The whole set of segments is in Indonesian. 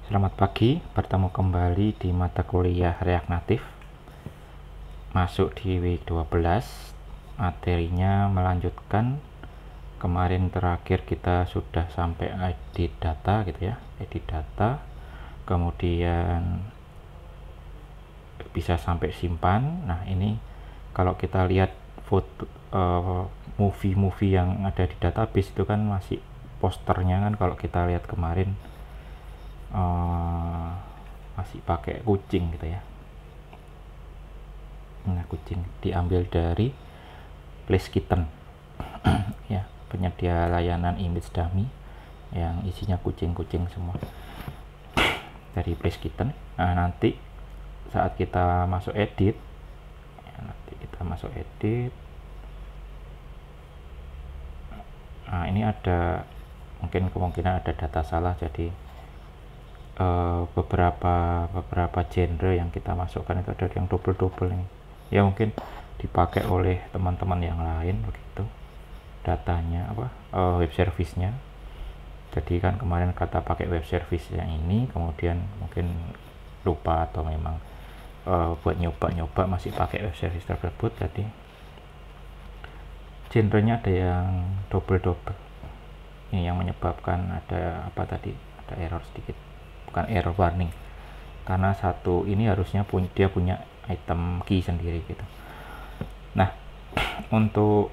Selamat pagi, bertemu kembali di mata kuliah React Native. Masuk di week 12, materinya melanjutkan. Kemarin terakhir kita sudah sampai edit data gitu ya, edit data. Kemudian bisa sampai simpan. Nah, ini kalau kita lihat foto movie-movie yang ada di database itu kan masih posternya kan, kalau kita lihat kemarin masih pakai kucing gitu ya. Nah, kucing diambil dari Place Kitten ya, penyedia layanan image dummy yang isinya kucing-kucing semua dari Place Kitten. Nah, nanti saat kita masuk edit ya, nah ini ada mungkin kemungkinan ada data salah, jadi beberapa genre yang kita masukkan itu ada yang double ini ya, mungkin dipakai oleh teman-teman yang lain begitu datanya web service-nya. Jadi kan kemarin kata pakai web service yang ini, kemudian mungkin lupa atau memang buat nyoba-nyoba masih pakai web service tersebut, jadi genrenya ada yang double ini yang menyebabkan ada error sedikit, bukan error, warning, karena satu ini harusnya dia punya item key sendiri gitu. Nah, untuk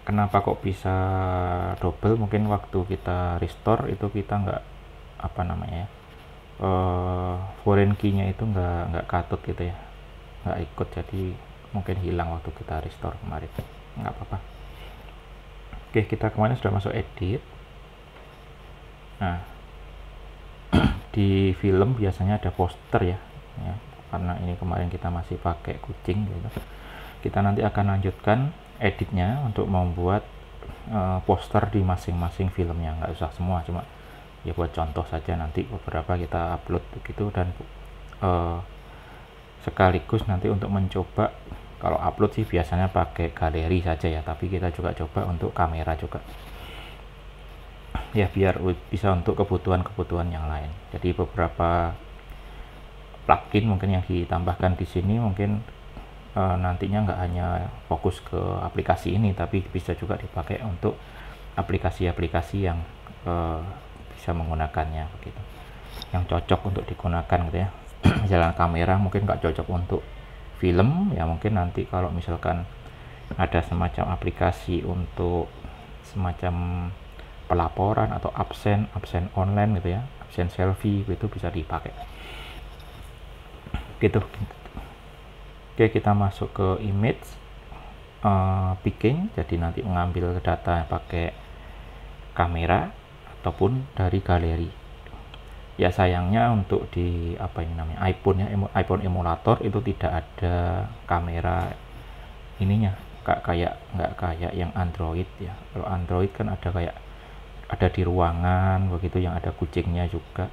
kenapa kok bisa double, mungkin waktu kita restore itu kita nggak foreign key-nya itu nggak katut gitu ya, nggak ikut, jadi mungkin hilang waktu kita restore kemarin. Nggak apa-apa. Oke, kita kemarin sudah masuk edit. Nah, di film biasanya ada poster ya, karena ini kemarin kita masih pakai kucing gitu. Kita nanti akan lanjutkan editnya untuk membuat poster di masing-masing filmnya, nggak usah semua, cuma ya buat contoh saja, nanti beberapa kita upload begitu. Dan sekaligus nanti untuk mencoba, kalau upload sih biasanya pakai galeri saja ya, tapi kita juga coba untuk kamera juga ya, biar bisa untuk kebutuhan-kebutuhan yang lain. Jadi beberapa plugin mungkin yang ditambahkan di sini mungkin nantinya nggak hanya fokus ke aplikasi ini, tapi bisa juga dipakai untuk aplikasi-aplikasi yang bisa menggunakannya begitu, yang cocok untuk digunakan gitu ya. Jalan kamera mungkin nggak cocok untuk film ya, mungkin nanti kalau misalkan ada semacam aplikasi untuk semacam pelaporan atau absen online gitu ya, absen selfie itu bisa dipakai gitu. Oke, kita masuk ke image picking, jadi nanti mengambil data pakai kamera ataupun dari galeri. Ya sayangnya untuk di iPhone ya, iPhone emulator itu tidak ada kamera ininya, nggak kayak yang Android ya. Kalau Android kan ada di ruangan begitu, yang ada kucingnya juga,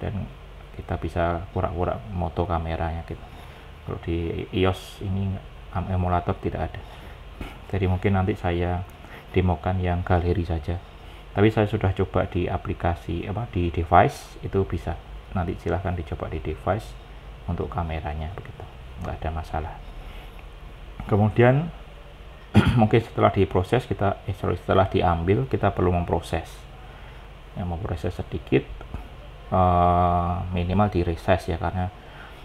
dan kita bisa pura-pura moto kameranya gitu. Kalau di iOS ini emulator tidak ada, jadi mungkin nanti saya demokan yang galeri saja. Tapi saya sudah coba di aplikasi di device itu bisa, nanti silahkan dicoba di device untuk kameranya begitu, nggak ada masalah. Kemudian mungkin setelah diproses setelah diambil kita perlu memproses sedikit, minimal di resize ya, karena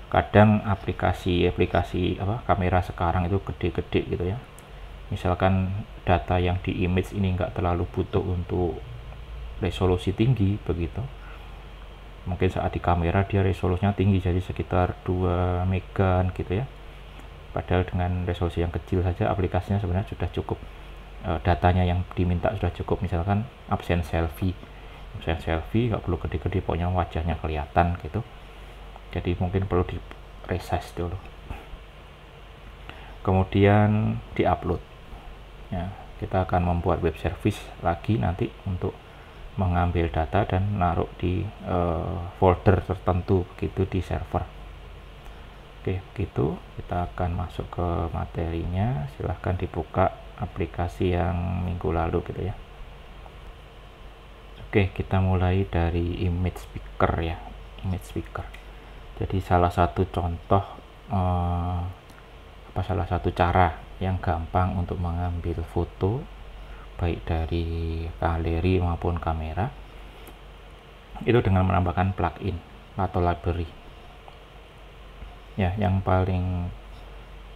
kadang aplikasi kamera sekarang itu gede-gede gitu ya. Misalkan data yang di image ini nggak terlalu butuh untuk resolusi tinggi begitu, mungkin saat di kamera dia resolusinya tinggi, jadi sekitar 2 megan gitu ya, padahal dengan resolusi yang kecil saja aplikasinya sebenarnya sudah cukup, datanya yang diminta sudah cukup. Misalkan absen selfie nggak perlu gede-gede, pokoknya wajahnya kelihatan gitu, jadi mungkin perlu di resize dulu, kemudian di-upload ya. Kita akan membuat web service lagi nanti untuk mengambil data dan naruh di folder tertentu begitu di server. Oke, begitu kita akan masuk ke materinya. Silahkan dibuka aplikasi yang minggu lalu gitu ya. Oke, kita mulai dari image speaker ya, image speaker. Jadi salah satu contoh salah satu cara yang gampang untuk mengambil foto baik dari galeri maupun kamera itu dengan menambahkan plugin atau library ya.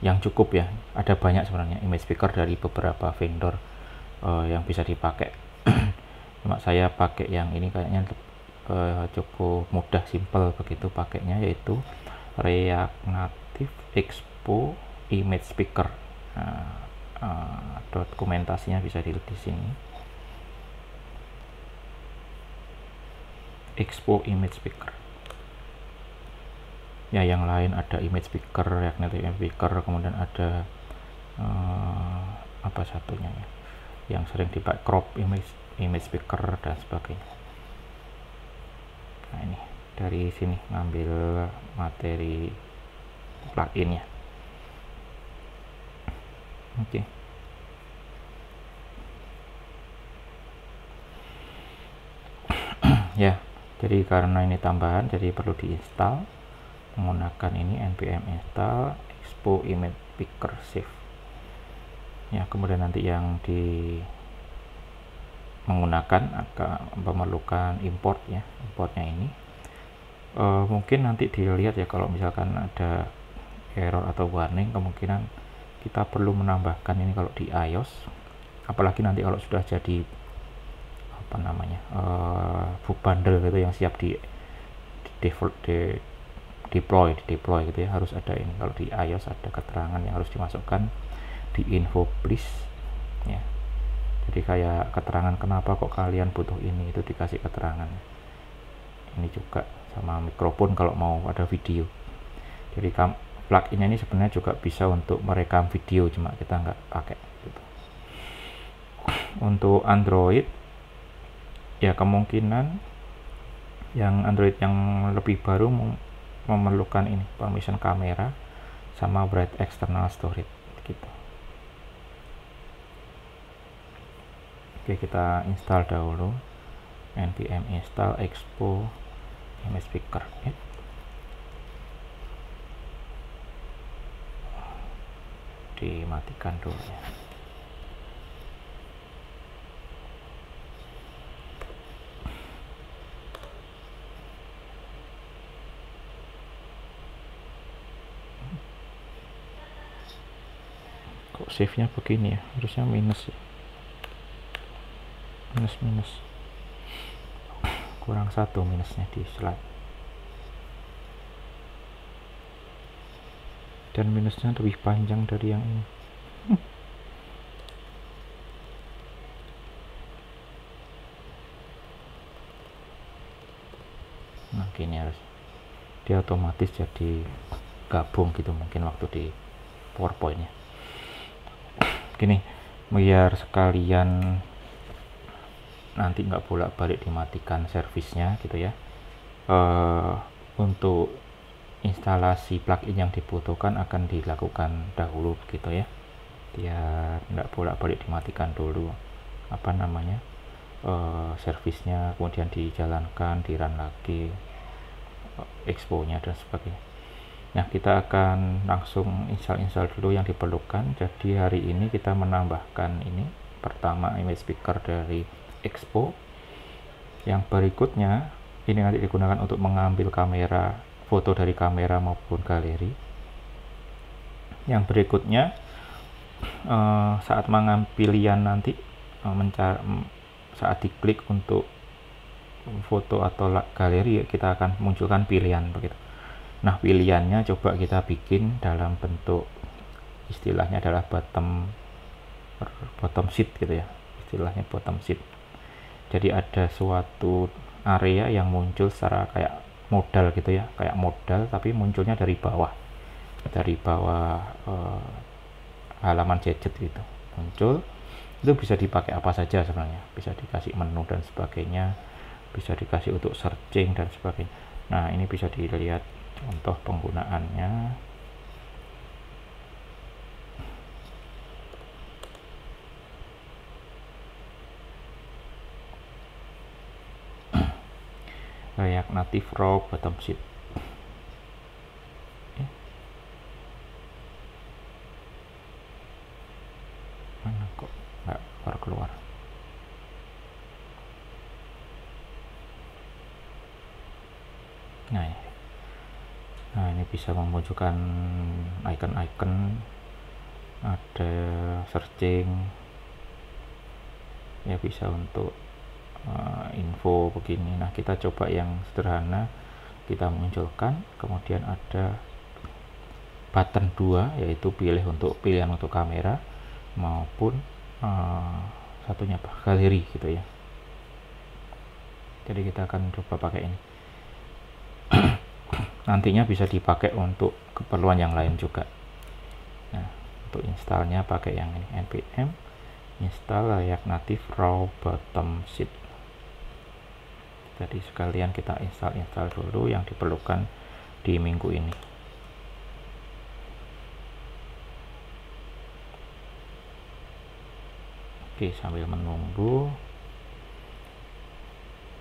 Yang cukup ya, ada banyak sebenarnya image speaker dari beberapa vendor yang bisa dipakai. Cuma saya pakai yang ini kayaknya cukup mudah, simple begitu pakainya, yaitu React Native Expo Image Speaker. Dokumentasinya bisa dilihat di sini. Expo Image Speaker. Ya, yang lain ada image speaker, React Native Image Speaker, kemudian ada apa satunya ya, yang sering dipakai crop image speaker dan sebagainya. Nah, ini dari sini ngambil materi pluginnya. Oke. Ya, jadi karena ini tambahan, jadi perlu diinstal menggunakan ini npm install expo image speaker save ya. Kemudian nanti yang menggunakan akan memerlukan import ya, importnya ini mungkin nanti dilihat ya, kalau misalkan ada error atau warning, kemungkinan kita perlu menambahkan ini kalau di iOS, apalagi nanti kalau sudah jadi apa namanya bundle gitu yang siap di deploy gitu ya, harus ada ini. Kalau di iOS ada keterangan yang harus dimasukkan di info please ya. Jadi kayak keterangan kenapa kok kalian butuh ini, itu dikasih keterangan. Ini juga sama mikrofon kalau mau ada video. Jadi pluginnya ini sebenarnya juga bisa untuk merekam video, cuma kita nggak pakai gitu. Untuk Android ya, kemungkinan yang Android yang lebih baru memerlukan ini permission kamera sama bright external storage gitu. Oke, kita install dahulu npm install expo image speaker ya. Dimatikan dulu ya. Kok save nya begini ya, harusnya minus ya, minus kurang 1 minusnya di slide, dan minusnya lebih panjang dari yang ini. Nah, gini harus dia otomatis jadi gabung gitu mungkin waktu di PowerPoint-nya. Gini, biar sekalian nanti nggak bolak-balik dimatikan servisnya gitu ya. Untuk instalasi plugin yang dibutuhkan akan dilakukan dahulu gitu ya, biar nggak bolak-balik dimatikan dulu apa namanya servisnya, kemudian dijalankan, di run lagi expo-nya dan sebagainya. Nah, kita akan langsung install dulu yang diperlukan. Jadi hari ini kita menambahkan ini pertama image speaker dari expo. Yang berikutnya ini nanti digunakan untuk mengambil kamera, foto dari kamera maupun galeri. Yang berikutnya saat mengambil pilihan nanti saat diklik untuk foto atau galeri, kita akan munculkan pilihan begitu. Nah, pilihannya coba kita bikin dalam bentuk istilahnya adalah bottom sheet gitu ya, istilahnya bottom sheet. Jadi ada suatu area yang muncul secara kayak modal gitu ya, kayak modal tapi munculnya dari bawah halaman gadget gitu muncul. Itu bisa dipakai apa saja sebenarnya, bisa dikasih menu dan sebagainya, bisa dikasih untuk searching dan sebagainya. Nah, ini bisa dilihat contoh penggunaannya. React Native Raw Bottom Sheet. Mana kok nggak keluar? Nah ini bisa memunculkan icon-icon, ada searching ya, bisa untuk info begini. Nah kita coba yang sederhana, kita munculkan, kemudian ada button 2 yaitu pilihan untuk kamera maupun satunya apa, galeri gitu ya. Jadi kita akan coba pakai ini. Nantinya bisa dipakai untuk keperluan yang lain juga. Nah untuk installnya pakai yang ini, npm install React Native Raw Bottom Sheet. Jadi sekalian kita install dulu yang diperlukan di minggu ini. Oke, sambil menunggu,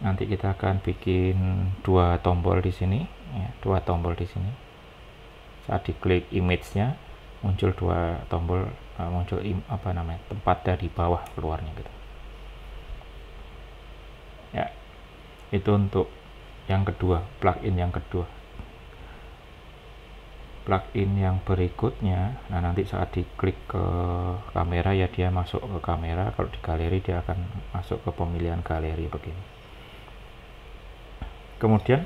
nanti kita akan bikin dua tombol di sini ya, saat diklik image-nya muncul dua tombol, muncul tempat dari bawah keluarnya gitu ya. Itu untuk yang kedua, plugin yang kedua. Plugin yang berikutnya, nah nanti saat diklik ke kamera ya dia masuk ke kamera, kalau di galeri dia akan masuk ke pemilihan galeri begini. Kemudian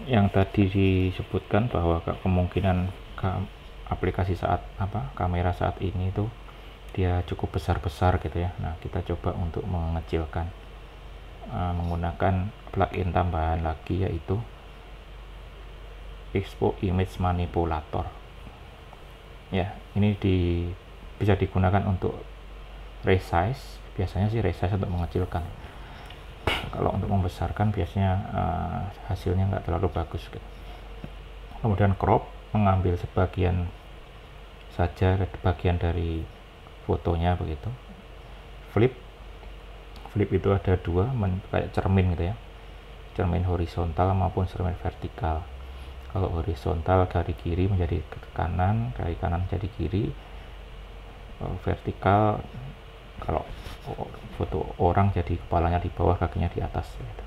yang tadi disebutkan bahwa kemungkinan aplikasi kamera saat ini itu dia cukup besar-besar gitu ya. Nah kita coba untuk mengecilkan menggunakan plugin tambahan lagi, yaitu Expo Image Manipulator ya. Ini bisa digunakan untuk resize, biasanya sih resize untuk mengecilkan. Kalau untuk membesarkan biasanya hasilnya nggak terlalu bagus gitu. Kemudian crop, mengambil sebagian saja bagian dari fotonya begitu. Flip itu ada dua, kayak cermin gitu ya, cermin horizontal maupun cermin vertikal. Kalau horizontal dari kiri menjadi ke kanan, dari kanan menjadi kiri. Vertikal kalau foto orang jadi kepalanya di bawah, kakinya di atas gitu.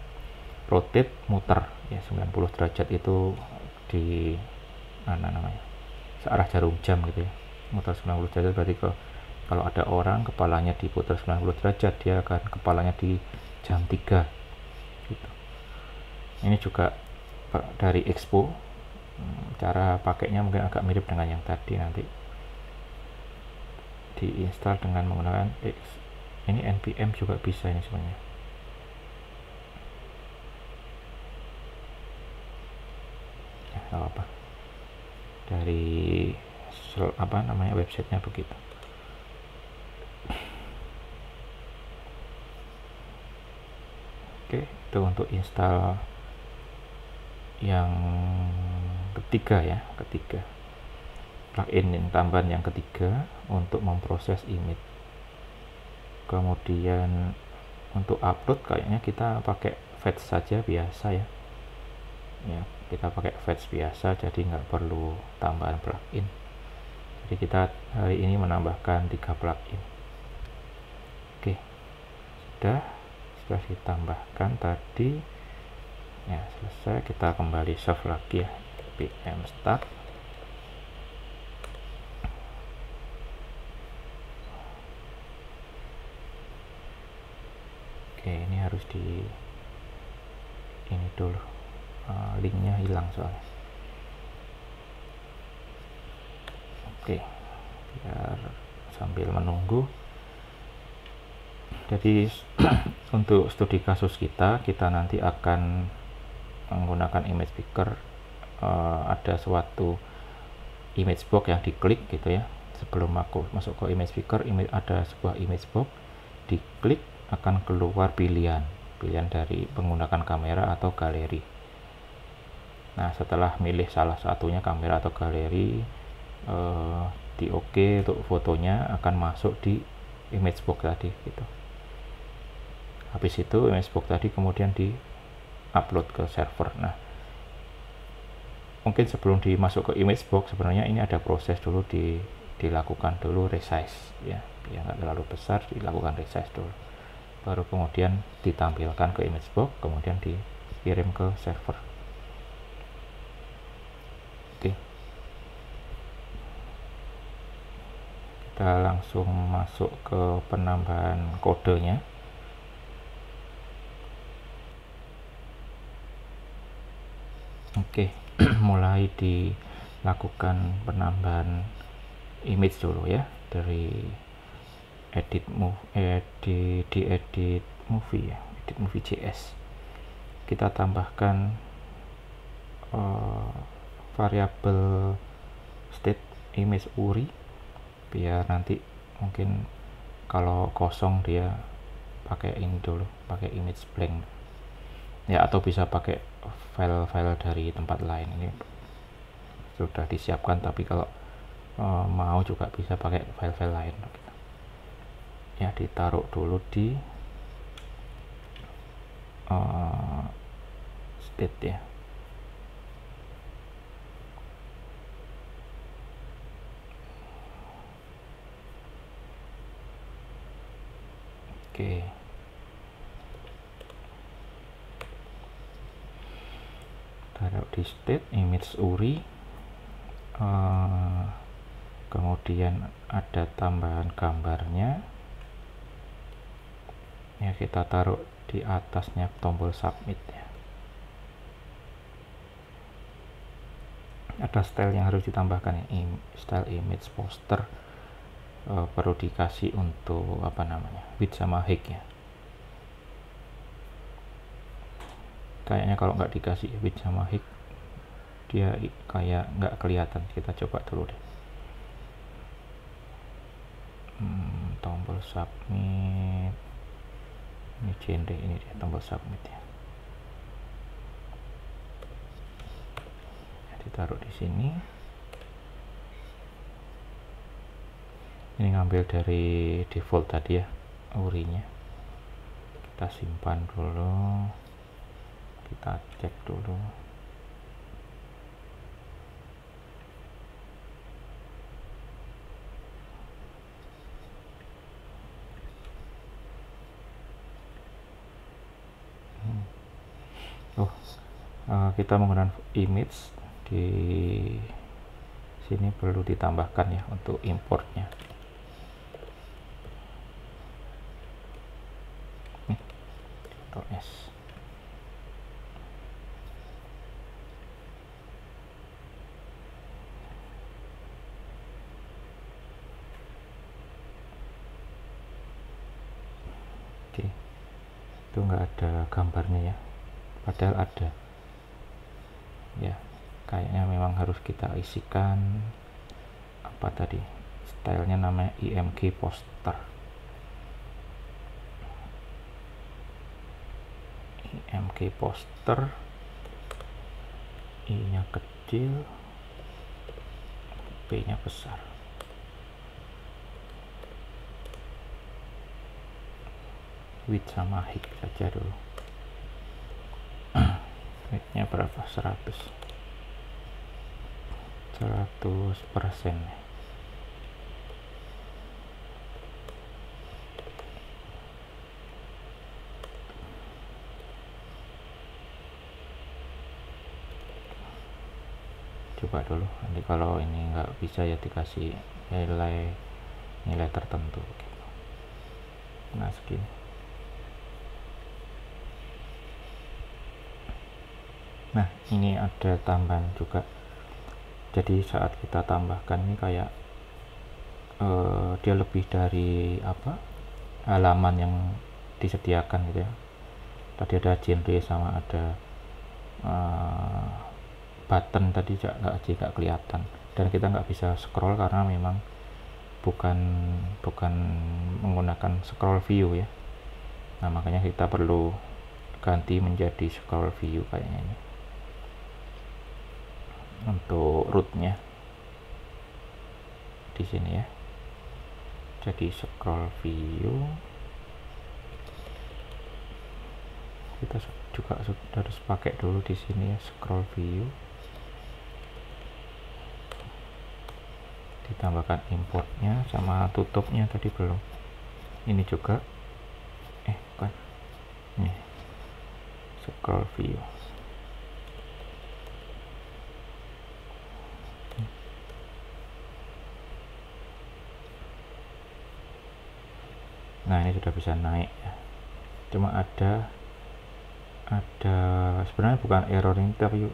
Rotate, muter ya 90 derajat, itu di searah jarum jam gitu ya. Muter 90 derajat berarti kalau ada orang kepalanya diputar 90 derajat, dia akan kepalanya di jam 3 gitu. Ini juga dari Expo. Cara pakainya mungkin agak mirip dengan yang tadi, nanti diinstal dengan menggunakan ini npm juga bisa ini sebenarnya. Ya, nggak apa-apa, dari websitenya begitu. Oke, itu untuk install yang ketiga ya, plugin yang tambahan yang ketiga untuk memproses image. Kemudian untuk upload kayaknya kita pakai fetch saja biasa ya. Kita pakai fetch biasa, jadi nggak perlu tambahan plugin. Jadi kita hari ini menambahkan 3 plugin. Oke, sudah ditambahkan tadi ya, selesai. Kita kembali save lagi ya, npm start. Oke, ini harus ini dulu, linknya hilang soalnya. Oke, biar sambil menunggu. Jadi untuk studi kasus kita nanti akan menggunakan image picker. Ada suatu image box yang diklik gitu ya. Sebelum aku masuk ke image picker, ada sebuah image box, diklik akan keluar pilihan dari menggunakan kamera atau galeri. Nah setelah milih salah satunya, kamera atau galeri, di OK untuk fotonya akan masuk di image box tadi gitu. Habis itu image box tadi kemudian upload ke server. Nah, mungkin sebelum dimasuk ke image box sebenarnya ini ada proses dulu dilakukan dulu resize ya, biar nggak terlalu besar, dilakukan resize dulu, baru kemudian ditampilkan ke image box, kemudian dikirim ke server. Oke, kita langsung masuk ke penambahan kodenya. Oke, mulai dilakukan penambahan image dulu ya, dari edit movie ya, edit movie JS. Kita tambahkan variabel state image URI, biar nanti mungkin kalau kosong dia pakai ini dulu, pakai image blank ya, atau bisa pakai file-file dari tempat lain. Ini sudah disiapkan, tapi kalau mau juga bisa pakai file-file lain ya. Ditaruh dulu di state ya. Oke, taruh di state image URI, kemudian ada tambahan gambarnya ya, kita taruh di atasnya tombol submit ya. Ada style yang harus ditambahkan ya, style image poster, perlu dikasih untuk apa namanya, width sama height ya. Kayaknya kalau nggak dikasih width sama height dia kayak nggak kelihatan. Kita coba dulu deh. Tombol submit, ini genre, ini dia tombol submit ya. Ditaruh di sini. Ini ngambil dari default tadi ya, URI-nya. Kita simpan dulu, kita cek dulu. Kita menggunakan image di sini, perlu ditambahkan ya untuk importnya. Ctrl S. Oke, itu nggak ada gambarnya ya, padahal ada ya. Kayaknya memang harus kita isikan apa tadi, stylenya namanya IMG poster. IMG poster, I nya kecil, P nya besar. Width sama height saja dulu. Width nya berapa? 100% coba dulu, nanti kalau ini nggak bisa ya dikasih nilai tertentu gitu. Nah, segini. Nah, ini ada tambahan juga. Jadi saat kita tambahkan ini kayak dia lebih dari apa, halaman yang disediakan gitu ya. Tadi ada genre sama ada button tadi nggak kelihatan, dan kita nggak bisa scroll karena memang bukan menggunakan scroll view ya. Nah, makanya kita perlu ganti menjadi scroll view kayaknya ini untuk rootnya di sini ya. Jadi scroll view kita juga harus pakai dulu di sini ya, scroll view, ditambahkan importnya sama tutupnya tadi belum, ini juga bukan, ini scroll view. Nah ini sudah bisa naik ya. Cuma ada sebenarnya bukan error ini, tapi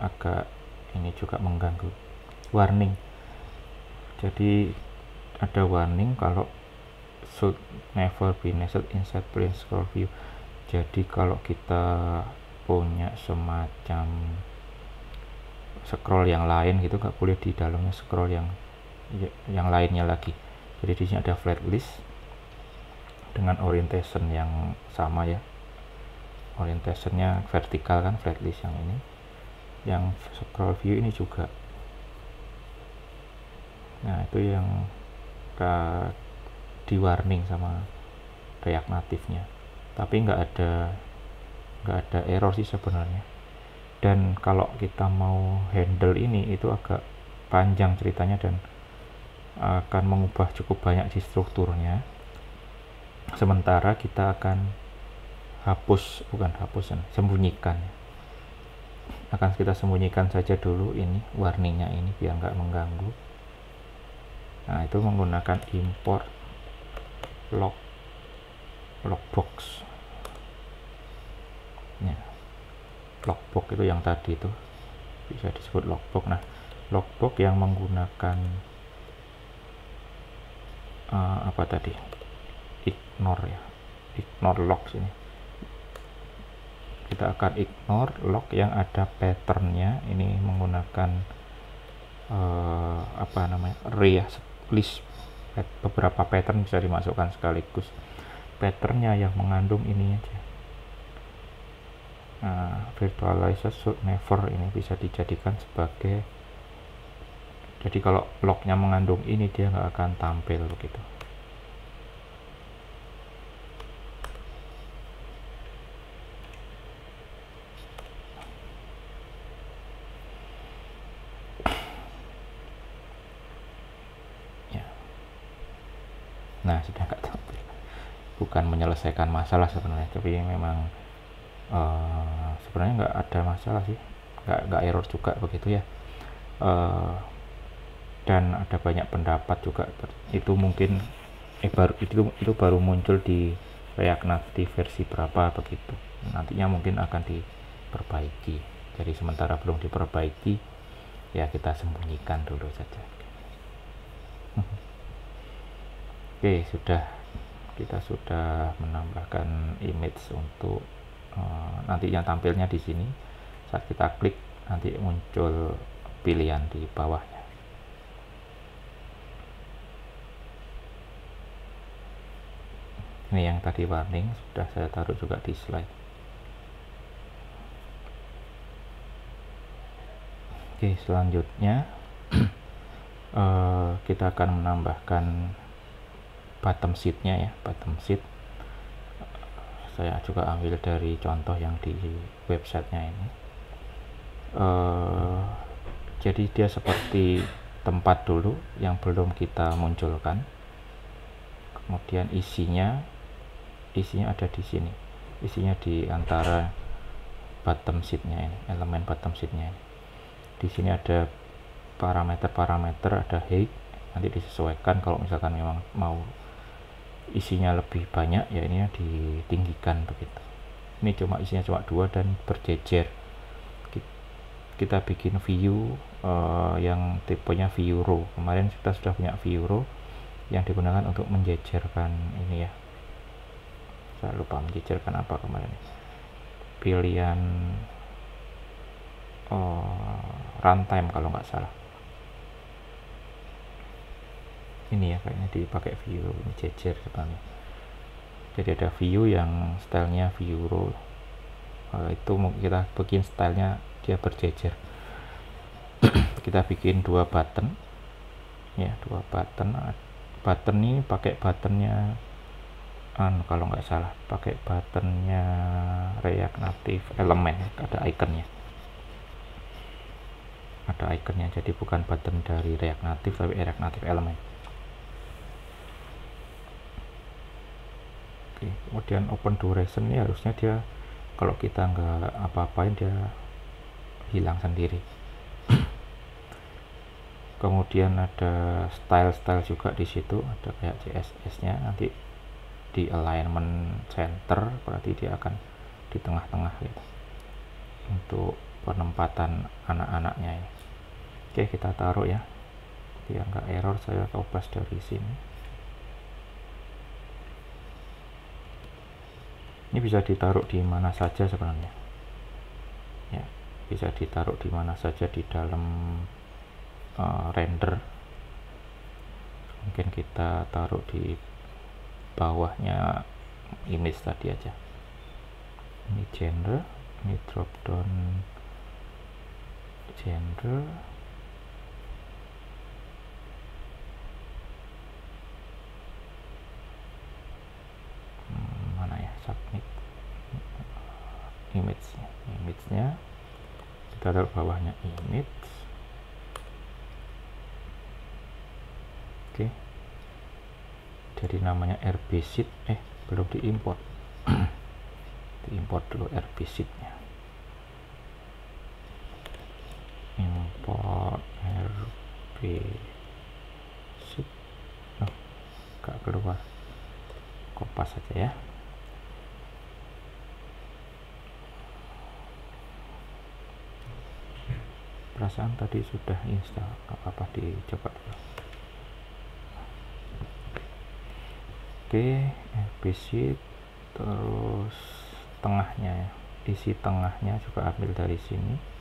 agak ini juga mengganggu, warning. Jadi ada warning kalau should never be nested inside plain scroll view. Jadi kalau kita punya semacam scroll yang lain gitu, nggak boleh di dalamnya scroll yang lainnya lagi. Jadi di sini ada flat list dengan orientation yang sama ya, orientationnya vertikal kan, flat list yang ini, yang scroll view ini juga. Nah itu yang di warning sama React native-nya, tapi nggak ada error sih sebenarnya. Dan kalau kita mau handle ini itu agak panjang ceritanya dan akan mengubah cukup banyak di strukturnya. Sementara kita akan sembunyikan, akan kita sembunyikan saja dulu ini warningnya ini biar nggak mengganggu. Nah itu menggunakan import logbox ya, logbox itu yang tadi itu bisa disebut logbox. Nah logbox yang menggunakan apa tadi, ignore ya, ignore logs ini, kita akan ignore log yang ada patternnya. Ini menggunakan apa namanya, array ya, list, beberapa pattern bisa dimasukkan sekaligus. Patternnya yang mengandung ini aja. Virtualizer should never ini bisa dijadikan sebagai, jadi kalau lognya mengandung ini dia nggak akan tampil begitu. Nah sudah nggak tampil, bukan menyelesaikan masalah sebenarnya, tapi memang sebenarnya nggak ada masalah sih, nggak error juga begitu ya. Dan ada banyak pendapat juga, itu mungkin itu baru muncul di React Native versi berapa begitu, nantinya mungkin akan diperbaiki. Jadi sementara belum diperbaiki ya kita sembunyikan dulu saja. Oke, kita sudah menambahkan image untuk nantinya tampilnya di sini. Saat kita klik nanti muncul pilihan di bawahnya. Ini yang tadi warning sudah saya taruh juga di slide. Oke, selanjutnya kita akan menambahkan bottom sheet-nya ya, bottom sheet. Saya juga ambil dari contoh yang di websitenya ini. Jadi dia seperti tempat dulu yang belum kita munculkan, kemudian isinya ada di sini, isinya di antara bottom sheet-nya ini, elemen bottom sheet-nya ini. Di sini ada parameter, ada height, nanti disesuaikan. Kalau misalkan memang mau isinya lebih banyak ya ini ditinggikan begitu. Ini isinya cuma 2 dan berjejer. Kita bikin view yang tipenya view row. Kemarin kita sudah punya view row yang digunakan untuk menjejerkan ini ya. Saya lupa menjejerkan apa kemarin. Pilihan runtime kalau nggak salah. Ini ya kayaknya dipakai view ini jejer sebenarnya. Jadi ada view yang stylenya view row. Itu kita bikin stylenya dia berjejer. Kita bikin 2 button ya, 2 button. Button ini pakai buttonnya kalau nggak salah pakai buttonnya React Native Element, ada ikonnya, jadi bukan button dari React Native tapi React Native Element. Oke, kemudian open duration ini harusnya dia kalau kita nggak apa-apain dia hilang sendiri. Kemudian ada style juga di situ, ada kayak CSS-nya, nanti di alignment center berarti dia akan di tengah-tengah gitu untuk penempatan anak-anaknya ini. Oke, kita taruh ya biar nggak error, saya coba dari sini. Ini bisa ditaruh di mana saja sebenarnya ya, bisa ditaruh di mana saja di dalam render. Mungkin kita taruh di bawahnya image tadi aja. Ini genre, ini drop down genre, mana ya, submit image-nya kita taruh bawahnya image. Oke, jadi namanya RB sheet, belum diimport. Diimport dulu RB sheet-nya. Import RB sheet. Gak keluar, kopas saja ya. Perasaan tadi sudah install, apa-apa dicoba dulu. Oke, RB sheet, terus tengahnya ya, isi tengahnya juga ambil dari sini.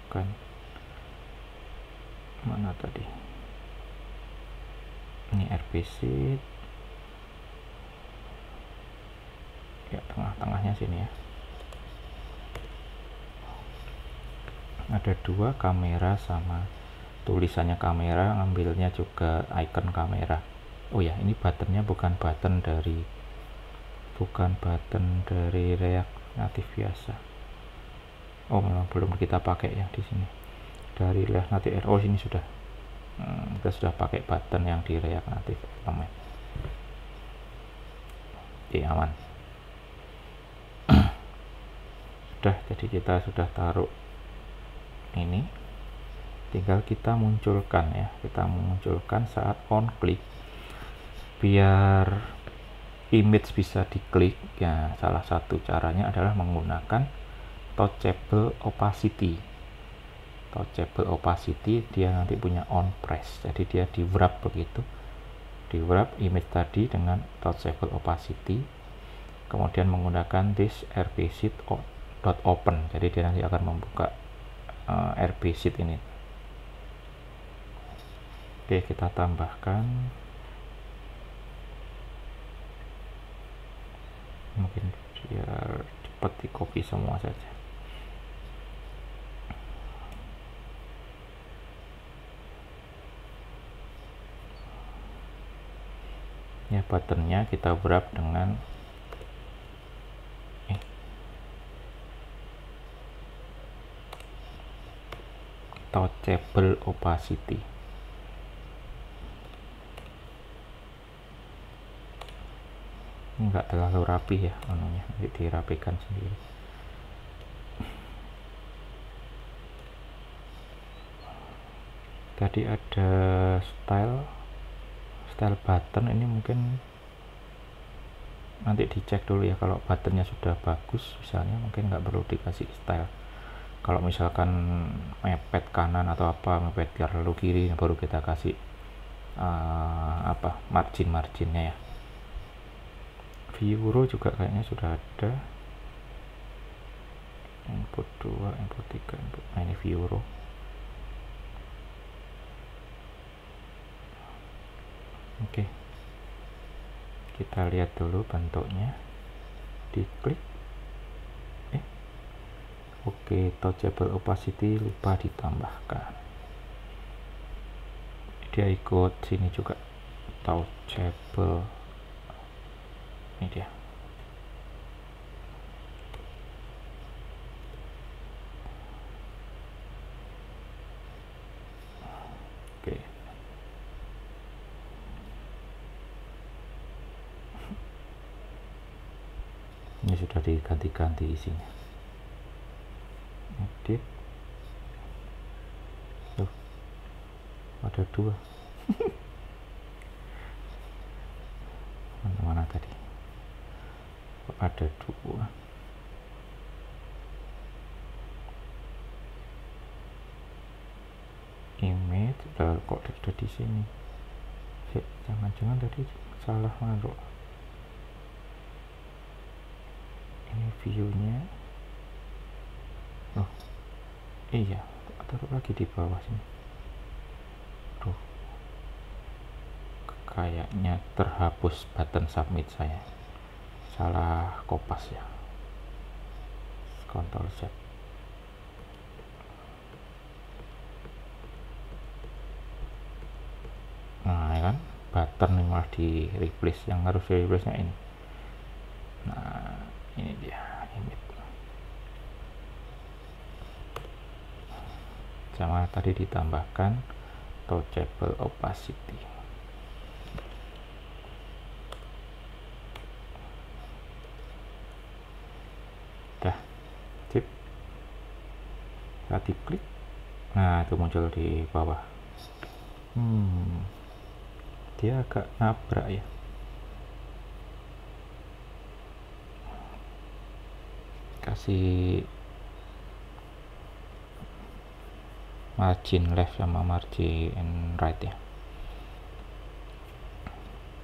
Kan mana tadi, ini RB sheet ya, tengah-tengahnya sini ya. Ada dua, kamera sama tulisannya kamera, ngambilnya juga icon kamera. Oh ya, ini buttonnya bukan button dari React Native biasa. Oh, memang belum kita pakai ya di sini. Dari React Native, oh sini sudah. Kita sudah pakai button yang di React Native Element. Oke, aman. Sudah, jadi kita sudah taruh ini. Tinggal kita munculkan ya. Kita munculkan saat on click. Biar image bisa diklik ya, salah satu caranya adalah menggunakan touchable opacity. Touchable opacity dia nanti punya on press, jadi dia di wrap begitu, di wrap image tadi dengan touchable opacity, kemudian menggunakan this RB sheet dot open, jadi dia nanti akan membuka RB sheet ini. Oke, kita tambahkan, mungkin biar cepat di copy semua saja. Ya, buttonnya kita wrap dengan touchable opacity. Enggak terlalu rapi ya anunya, nanti dirapikan sendiri. Tadi ada style button, ini mungkin nanti dicek dulu ya, kalau buttonnya sudah bagus misalnya mungkin nggak perlu dikasih style. Kalau misalkan mepet kanan atau apa, mepet terlalu kiri, baru kita kasih margin-marginnya ya. View row juga kayaknya sudah ada, input 2, input 3, input. Nah, ini view row. Oke, kita lihat dulu bentuknya, diklik. Oke, touchable opacity lupa ditambahkan. Dia ikut sini juga, touchable. Ini dia. Oke. Ini sudah diganti-ganti isinya. Edit. Tuh, ada 2. Mana tadi? Ada 2. Image, kok sudah di sini? Jangan-jangan tadi salah naruh. Ini view-nya. Oh, iya, taruh lagi di bawah sini. Tuh, kayaknya terhapus button submit saya. Salah kopas ya. Ctrl Z. Nah, ya kan, button ini malah di replace, yang harus di replace nya ini. Nah, ini dia image. Sama tadi ditambahkan touchable opacity. Dah, sip. Kita diklik. Nah, itu muncul di bawah. Dia agak nabrak ya. Kasih margin left sama margin right ya.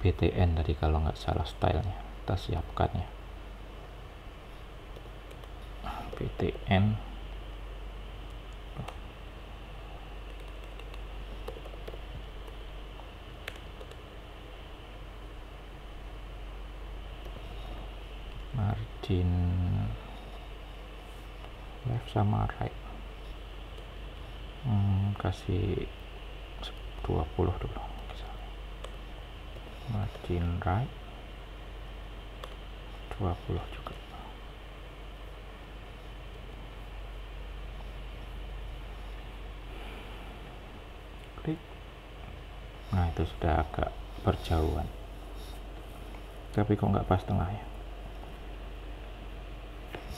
BTN tadi kalau nggak salah stylenya, kita siapkan ya. BTN margin left sama right, kasih 20 dulu misalnya. Margin right 20 juga. Klik. Nah, itu sudah agak berjauhan, tapi kok nggak pas tengah ya.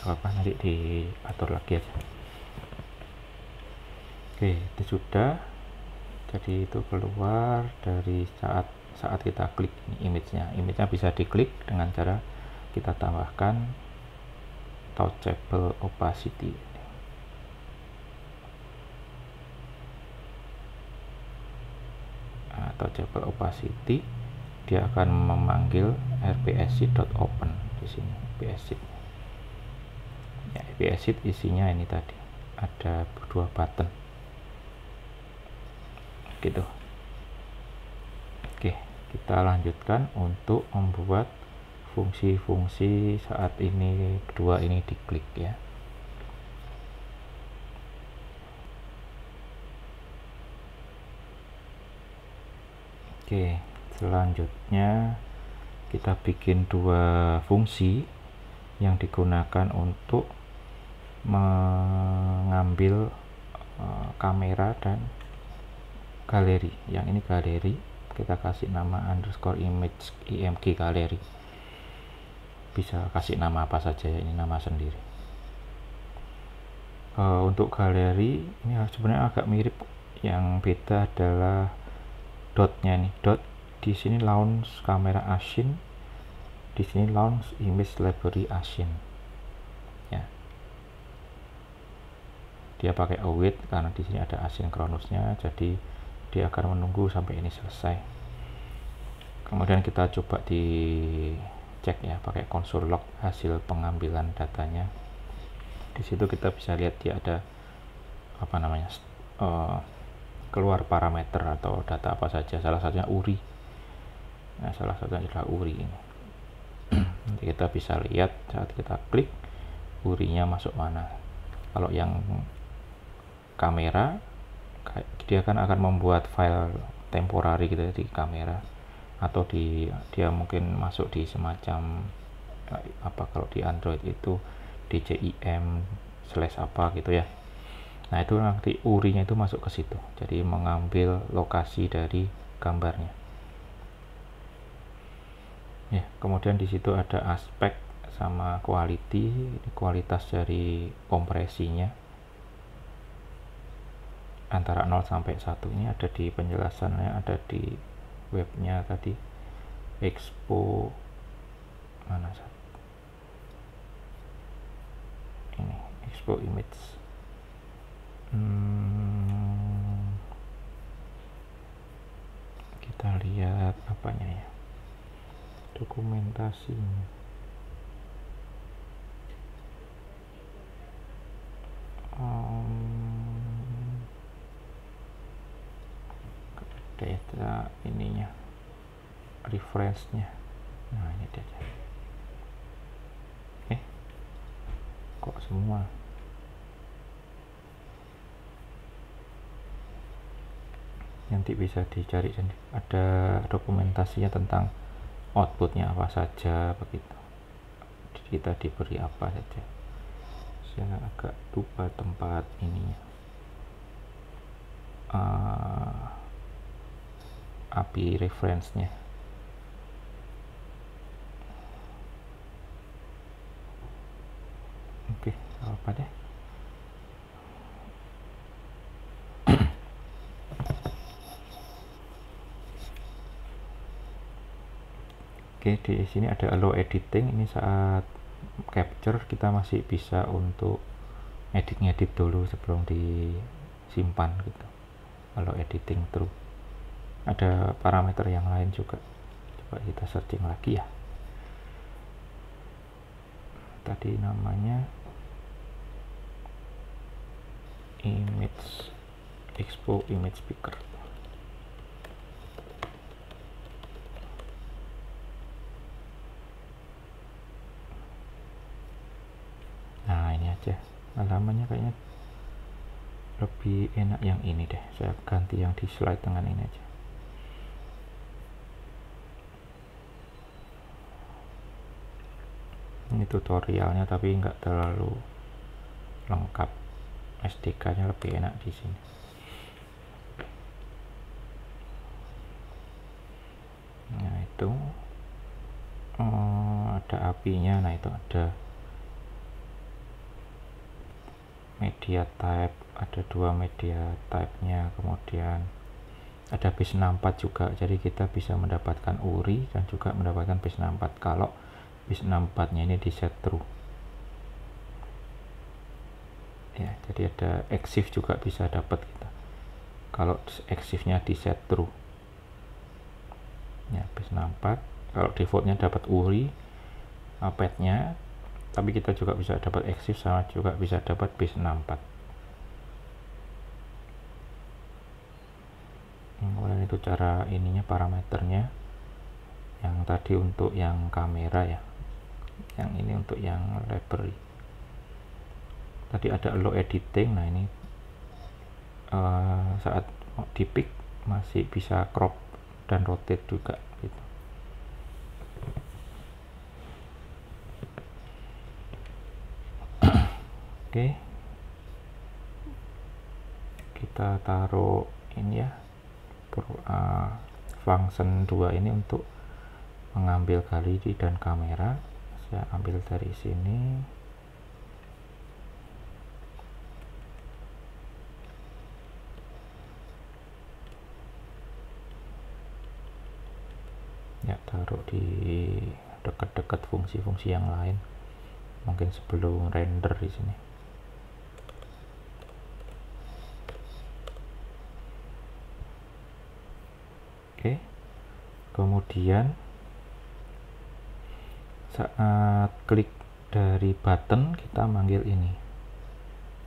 Apa nanti diatur lagi aja. Oke, itu sudah. Jadi itu keluar dari saat kita klik image-nya. Image-nya bisa diklik dengan cara kita tambahkan touchable opacity. Nah, touchable opacity dia akan memanggil rpsheet.open di sini. rpsheet. Ya, rpsheet isinya ini tadi. Ada 2 button. Gitu. Oke, kita lanjutkan untuk membuat fungsi-fungsi saat ini kedua ini diklik ya. Oke, selanjutnya kita bikin 2 fungsi yang digunakan untuk mengambil kamera dan galeri. Yang ini galeri, kita kasih nama underscore image img galeri. Bisa kasih nama apa saja ya, ini nama sendiri. Untuk galeri ini sebenarnya agak mirip, yang beda adalah dotnya nih. Dot di sini launch kamera Asian, di sini launch image library Asian ya. Dia pakai await karena di sini ada asynchronousnya, jadi dia akan menunggu sampai ini selesai. Kemudian kita coba dicek ya pakai console log hasil pengambilan datanya. Di situ kita bisa lihat dia ada apa namanya keluar parameter atau data apa saja, salah satunya URI. Nah, salah satunya adalah URI ini. Nanti kita bisa lihat saat kita klik URI-nya masuk mana. Kalau yang kamera, dia kan akan membuat file temporary gitu ya di kamera, atau dia mungkin masuk di semacam kalau di Android itu DCIM / apa gitu ya. Nah, itu nanti URI-nya itu masuk ke situ, jadi mengambil lokasi dari gambarnya. Ya, kemudian di situ ada aspek sama quality, kualitas dari kompresinya antara 0 sampai 1. Ini ada di penjelasannya, ada di webnya tadi, Expo mana ini, Expo Image. Kita lihat apanya ya, dokumentasinya. Data ininya, reference-nya. Nah, ini dia. Kok semua nanti bisa dicari sendiri, ada dokumentasinya tentang outputnya apa saja begitu, kita diberi apa saja. Saya agak lupa tempat ininya, API reference-nya. Oke, apa deh. Oke, di sini ada allow editing. Ini saat capture kita masih bisa untuk edit dulu sebelum disimpan gitu. Allow editing true. Ada parameter yang lain juga. Coba kita searching lagi ya. Tadi namanya image Expo image picker. Nah, ini aja halamannya, kayaknya lebih enak yang ini deh. Saya ganti yang di slide dengan ini aja. Ini tutorialnya tapi nggak terlalu lengkap. SDK-nya lebih enak di sini. Nah, itu ada API-nya. Nah, itu ada media type, ada 2 media type-nya, kemudian ada base64 juga, jadi kita bisa mendapatkan URI dan juga mendapatkan base64 kalau base64-nya ini di set true ya. Jadi ada EXIF juga bisa dapat kita kalau EXIF-nya di set true ya, base64. Kalau defaultnya dapat URI pad-nya, tapi kita juga bisa dapat EXIF, sama juga bisa dapat base64. Kemudian itu cara ininya, parameternya. Yang tadi untuk yang kamera ya, yang ini untuk yang library. Tadi ada allow editing. Nah, ini saat di pick masih bisa crop dan rotate juga gitu. Oke, kita taruh ini ya, function 2 ini untuk mengambil galeri dan kamera. Saya ambil dari sini. Ya, taruh di dekat-dekat fungsi-fungsi yang lain, mungkin sebelum render di sini. Oke, kemudian saat klik dari button kita manggil ini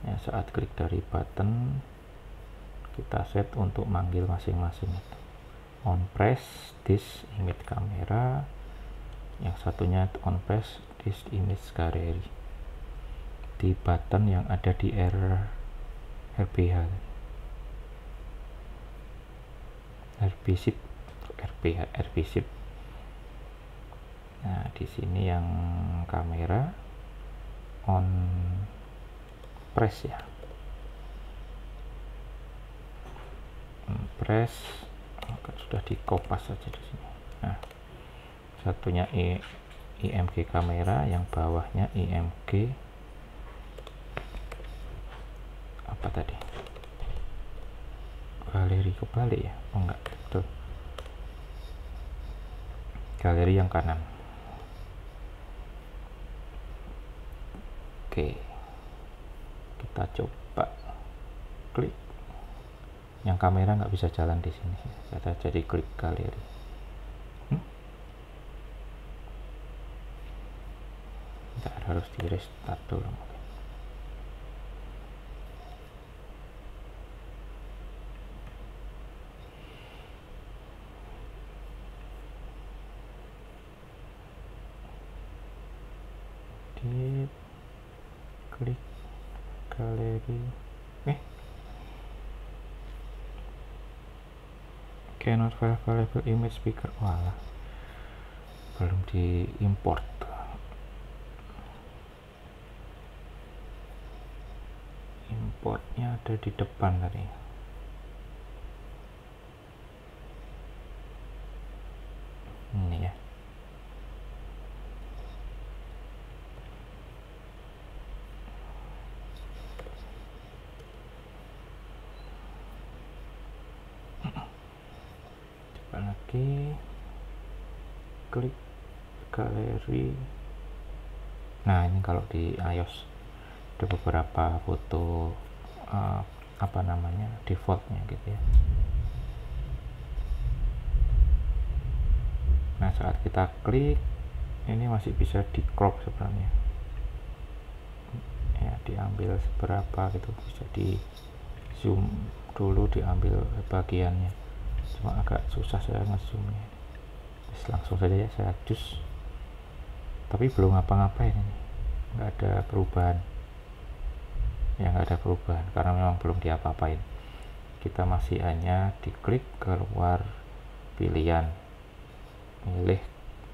ya. Saat klik dari button kita set untuk manggil masing-masing itu. on press this image camera, yang satunya on press this image gallery di button yang ada di RBH, RBShip. Nah, di sini yang kamera on press ya, on press. Sudah dikopas saja di sini. Nah, satunya IMG kamera, yang bawahnya IMG apa tadi, galeri kebalik ya, oh enggak, betul, galeri yang kanan. Oke, kita coba klik. Yang kamera nggak bisa jalan di sini, kita jadi klik galeri. Nggak, harus di restart dulu mungkin. Di klik galeri, cannot file available image speaker, walah, belum diimport. Importnya ada di depan tadi. Ini ya. Coba lagi, klik galeri. Nah, ini kalau di iOS ada beberapa foto apa namanya, defaultnya gitu ya. Nah, saat kita klik ini masih bisa di crop sebenarnya ya, diambil seberapa gitu, bisa di zoom dulu, diambil bagiannya, cuma agak susah saya ngezoomnya. Langsung saja ya saya cus, tapi belum ngapa-ngapain ini, nggak ada perubahan ya, nggak ada perubahan karena memang belum diapa-apain. Kita masih hanya diklik keluar pilihan, milih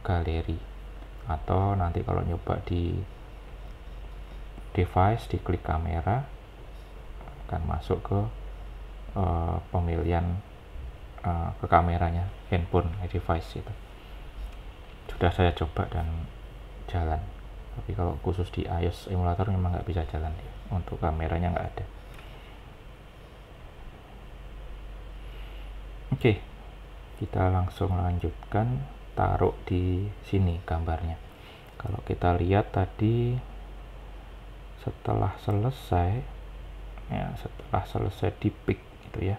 galeri, atau nanti kalau nyoba di device diklik kamera akan masuk ke pemilihan ke kameranya handphone device itu. Sudah saya coba dan jalan, tapi kalau khusus di iOS emulator memang nggak bisa jalan ya, untuk kameranya nggak ada. Oke, kita langsung lanjutkan, taruh di sini gambarnya. Kalau kita lihat tadi setelah selesai ya, setelah selesai di pick gitu ya,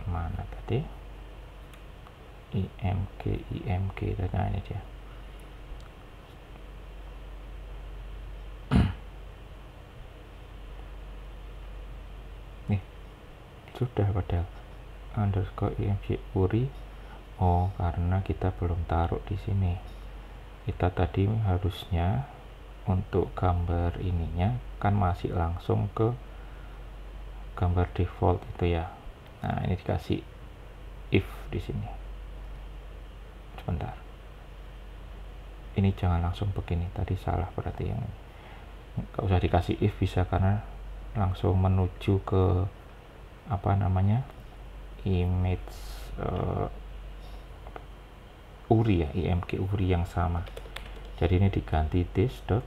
mana tadi IMG nah ini dia. Nih sudah padahal underscore IMG URI. Oh, karena kita belum taruh di sini. Kita tadi harusnya untuk gambar ininya kan masih langsung ke gambar default itu ya. Nah, ini dikasih if di sini. Sebentar. Ini jangan langsung begini. Tadi salah berarti yang ini. Nggak usah dikasih if, bisa karena langsung menuju ke apa namanya, image URI ya, IMG URI yang sama. Jadi ini diganti this.img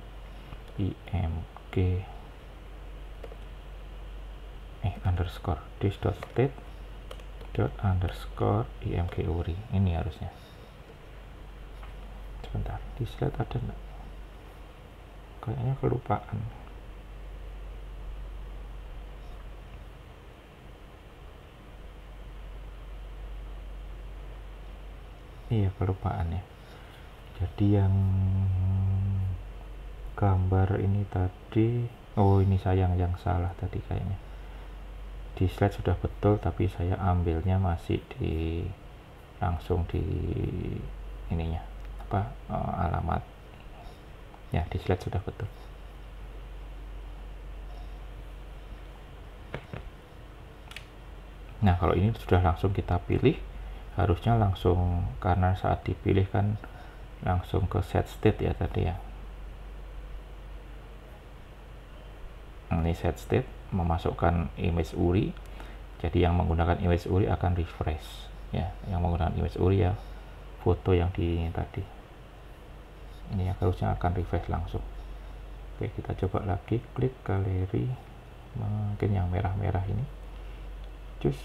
underscore this.state underscore IMG URI. Ini harusnya. Sebentar, di slide ada enggak? Kayaknya kelupaan. Iya, kelupaan ya. Jadi yang gambar ini tadi, oh ini sayang yang salah tadi kayaknya. di slide sudah betul, tapi saya ambilnya masih di langsung di ininya alamat ya, di slide sudah betul. Nah, kalau ini sudah langsung kita pilih, harusnya langsung, karena saat dipilih kan langsung ke set state ya tadi ya. Ini set state memasukkan image URI, jadi yang menggunakan image URI akan refresh ya, yang menggunakan image URI ya foto yang di tadi ini ya, harusnya akan refresh langsung. Oke, kita coba lagi, klik galeri, mungkin yang merah-merah ini, cus.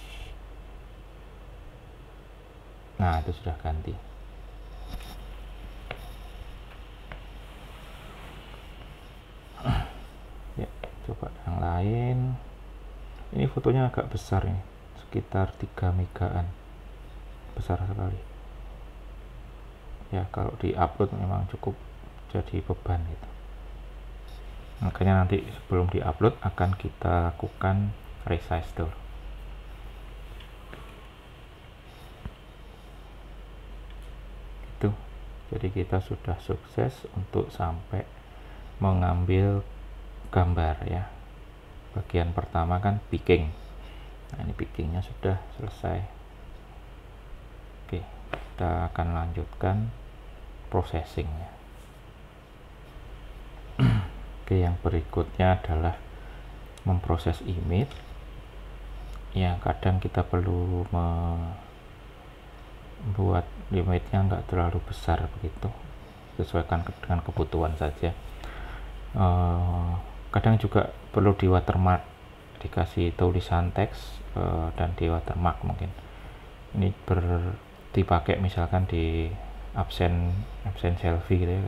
Nah, itu sudah ganti. Ya, coba yang lain. Ini fotonya agak besar ini, sekitar 3 megaan, besar sekali ya. Kalau di upload memang cukup jadi beban gitu, makanya nanti sebelum di upload akan kita lakukan resize dulu. Itu jadi kita sudah sukses untuk sampai mengambil gambar ya. Bagian pertama kan picking. Nah, ini pickingnya sudah selesai. Oke, kita akan lanjutkan processingnya. Oke, yang berikutnya adalah memproses image. Ya, kadang kita perlu membuat image-nya nggak terlalu besar begitu, sesuaikan dengan kebutuhan saja. Kadang juga perlu di watermark, dikasih tulisan teks dan di watermark. Mungkin ini dipakai misalkan di absen selfie gitu ya,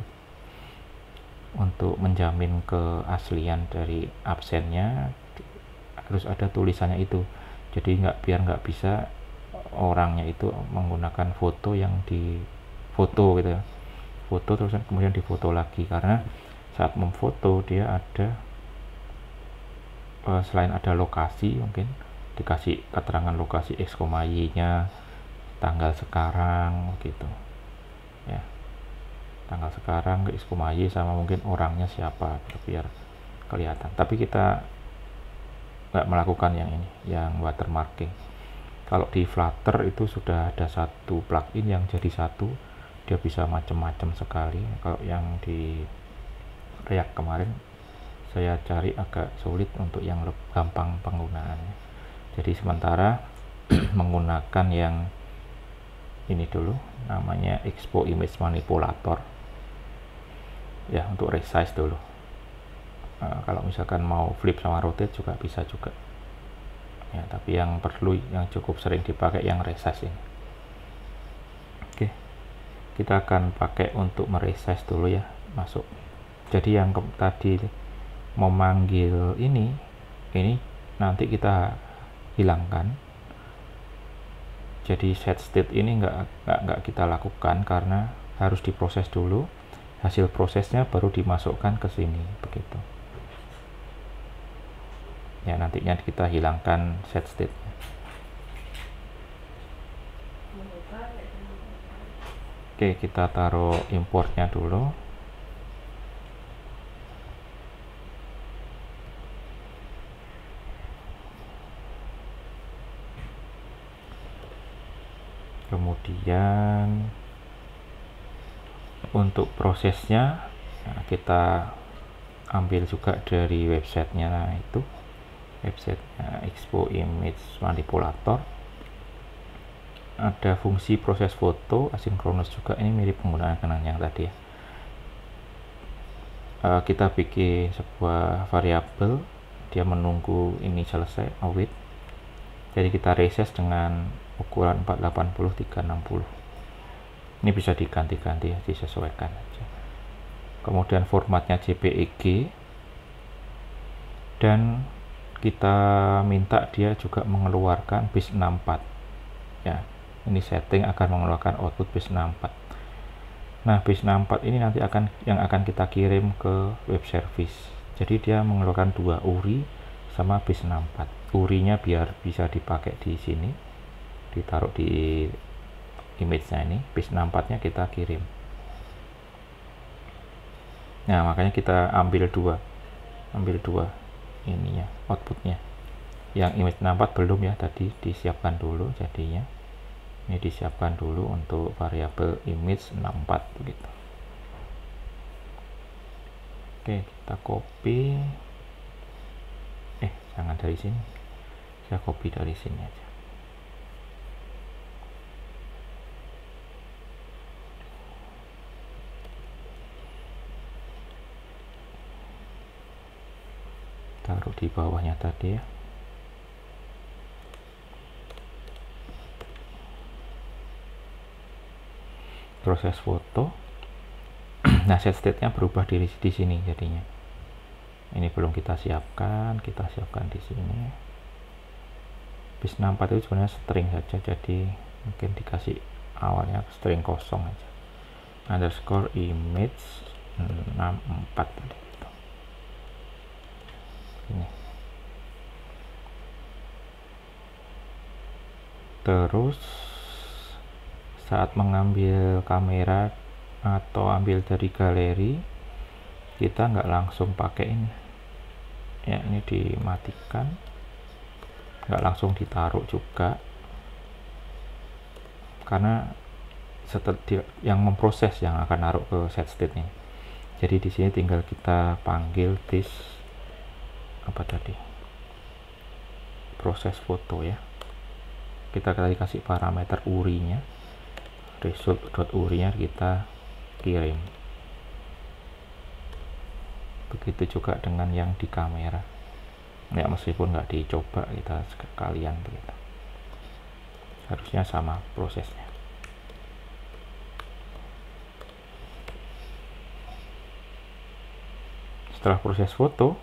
untuk menjamin keaslian dari absennya harus ada tulisannya itu, jadi biar nggak bisa orangnya itu menggunakan foto yang di foto gitu ya, foto terus kemudian difoto lagi, karena saat memfoto dia ada selain ada lokasi, mungkin dikasih keterangan lokasi x, y nya, tanggal sekarang gitu ya, tanggal sekarang x, y sama mungkin orangnya siapa biar kelihatan. Tapi kita nggak melakukan yang ini, yang watermarking. Kalau di Flutter itu sudah ada satu plugin yang jadi satu, dia bisa macam-macam sekali. Kalau yang di React kemarin saya cari agak sulit untuk yang gampang penggunaannya. Jadi sementara menggunakan yang ini dulu, namanya Expo Image Manipulator ya, untuk resize dulu. Kalau misalkan mau flip sama rotate juga bisa juga ya, tapi yang cukup sering dipakai yang resize ini. Oke, kita akan pakai untuk meresize dulu ya, masuk. Jadi yang tadi memanggil ini nanti kita hilangkan. Jadi set state ini nggak kita lakukan karena harus diproses dulu, hasil prosesnya baru dimasukkan ke sini begitu ya. Nantinya kita hilangkan set state. Oke, kita taruh importnya dulu. Kemudian untuk prosesnya kita ambil juga dari websitenya. Nah, itu websitenya Expo Image Manipulator. Ada fungsi proses foto asinkronus juga, ini mirip penggunaan dengan yang tadi ya. Kita bikin sebuah variabel, dia menunggu ini selesai await. Jadi kita resize dengan ukuran 480 360. Ini bisa diganti-ganti ya, disesuaikan aja. Kemudian formatnya JPEG, dan kita minta dia juga mengeluarkan base64 ya. Ini setting akan mengeluarkan output base64. Nah, base64 ini nanti akan kita kirim ke web service. Jadi dia mengeluarkan 2 URI sama BIS 64. Urinya biar bisa dipakai di sini, ditaruh di image-nya ini. BIS 64 nya kita kirim. Nah, makanya kita ambil dua ininya, outputnya. Yang image 64 belum ya, tadi disiapkan dulu jadinya. Ini disiapkan dulu untuk variabel image 64 begitu. Oke, kita copy. Jangan dari sini. Saya copy dari sini aja. Taruh di bawahnya tadi ya. Proses foto. Nah, set state-nya berubah di sini jadinya. Ini belum kita siapkan di sini. BIS 64 itu sebenarnya string saja, jadi mungkin dikasih awalnya string kosong aja. Underscore image 64 tadi gitu. Ini. Terus saat mengambil kamera atau ambil dari galeri, kita nggak langsung pakai ini ya, ini dimatikan, nggak langsung ditaruh juga, karena yang memproses yang akan naruh ke set state nya. Jadi di sini tinggal kita panggil this proses foto ya. Kita kasih parameter urinya, result.uri-nya kita kirim. Begitu juga dengan yang di kamera ya, meskipun nggak dicoba, kita sekalian begitu, harusnya sama prosesnya. Setelah proses foto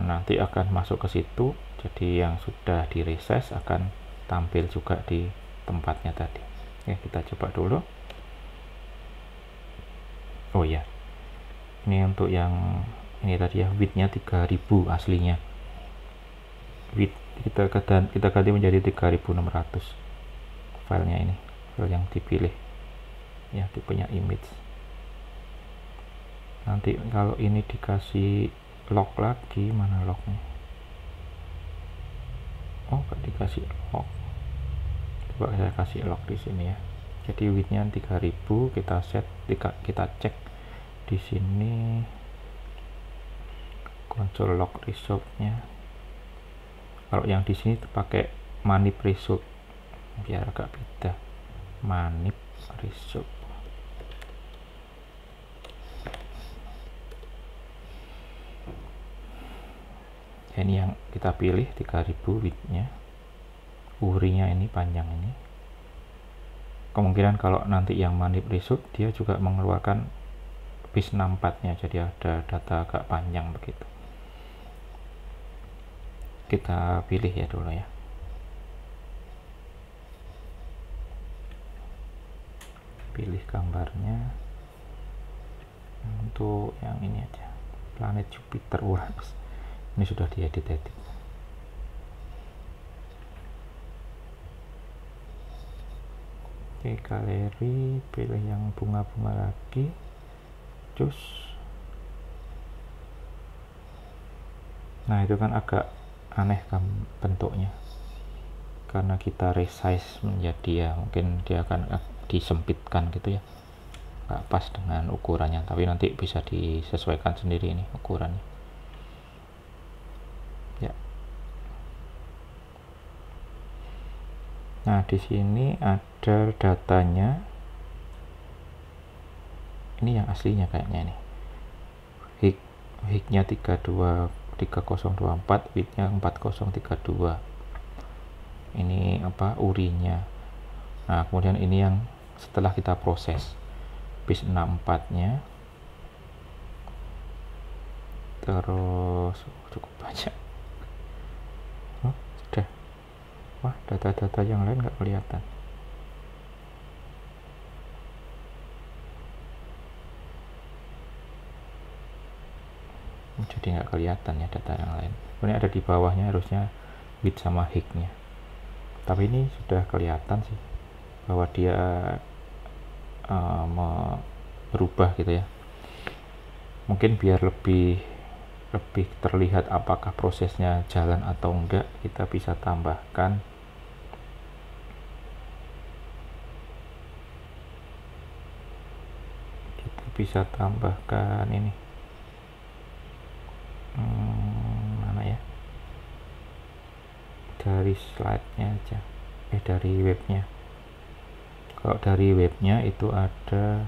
nanti akan masuk ke situ, jadi yang sudah di resize akan tampil juga di tempatnya tadi. Oke, kita coba dulu. Oh ya, ini untuk yang ini tadi ya, width-nya 3000 aslinya. Width kita ganti menjadi 3600 filenya ini, file yang dipilih ya, tipenya image. Nanti kalau ini dikasih log lagi, mana lognya? Oh, nggak dikasih log. Coba saya kasih log di sini ya. Jadi width-nya 3000, kita set, kita cek di sini console log result-nya. Kalau yang di sini pakai manip result, biar agak beda. Manip result. Ini yang kita pilih 3000 width-nya. Urinya ini panjang ini. Kemungkinan kalau nanti yang manip result dia juga mengeluarkan BIS 64-nya, jadi ada data agak panjang begitu. Kita pilih ya dulu ya. Pilih gambarnya untuk yang ini aja, planet Jupiter Uranus. Ini sudah diedit-edit. Oke, galeri, pilih yang bunga-bunga lagi, cus. Nah, itu kan agak aneh kan bentuknya, karena kita resize menjadi ya, mungkin dia akan disempitkan gitu ya, nggak pas dengan ukurannya, tapi nanti bisa disesuaikan sendiri ini ukurannya ya. Nah, di sini ada datanya, ini yang aslinya kayaknya nih, hignya 3024, widthnya 4032. Ini urinya. Nah, kemudian ini yang setelah kita proses, BIS 64 nya, terus cukup banyak. Sudah. Wah, data-data yang lain nggak kelihatan. jadi nggak kelihatan ya data yang lain. Ini ada di bawahnya harusnya width sama height-nya, tapi ini sudah kelihatan sih bahwa dia berubah gitu ya. Mungkin biar lebih terlihat apakah prosesnya jalan atau enggak, kita bisa tambahkan ini mana ya, dari slide-nya aja, dari webnya. Kalau dari webnya itu ada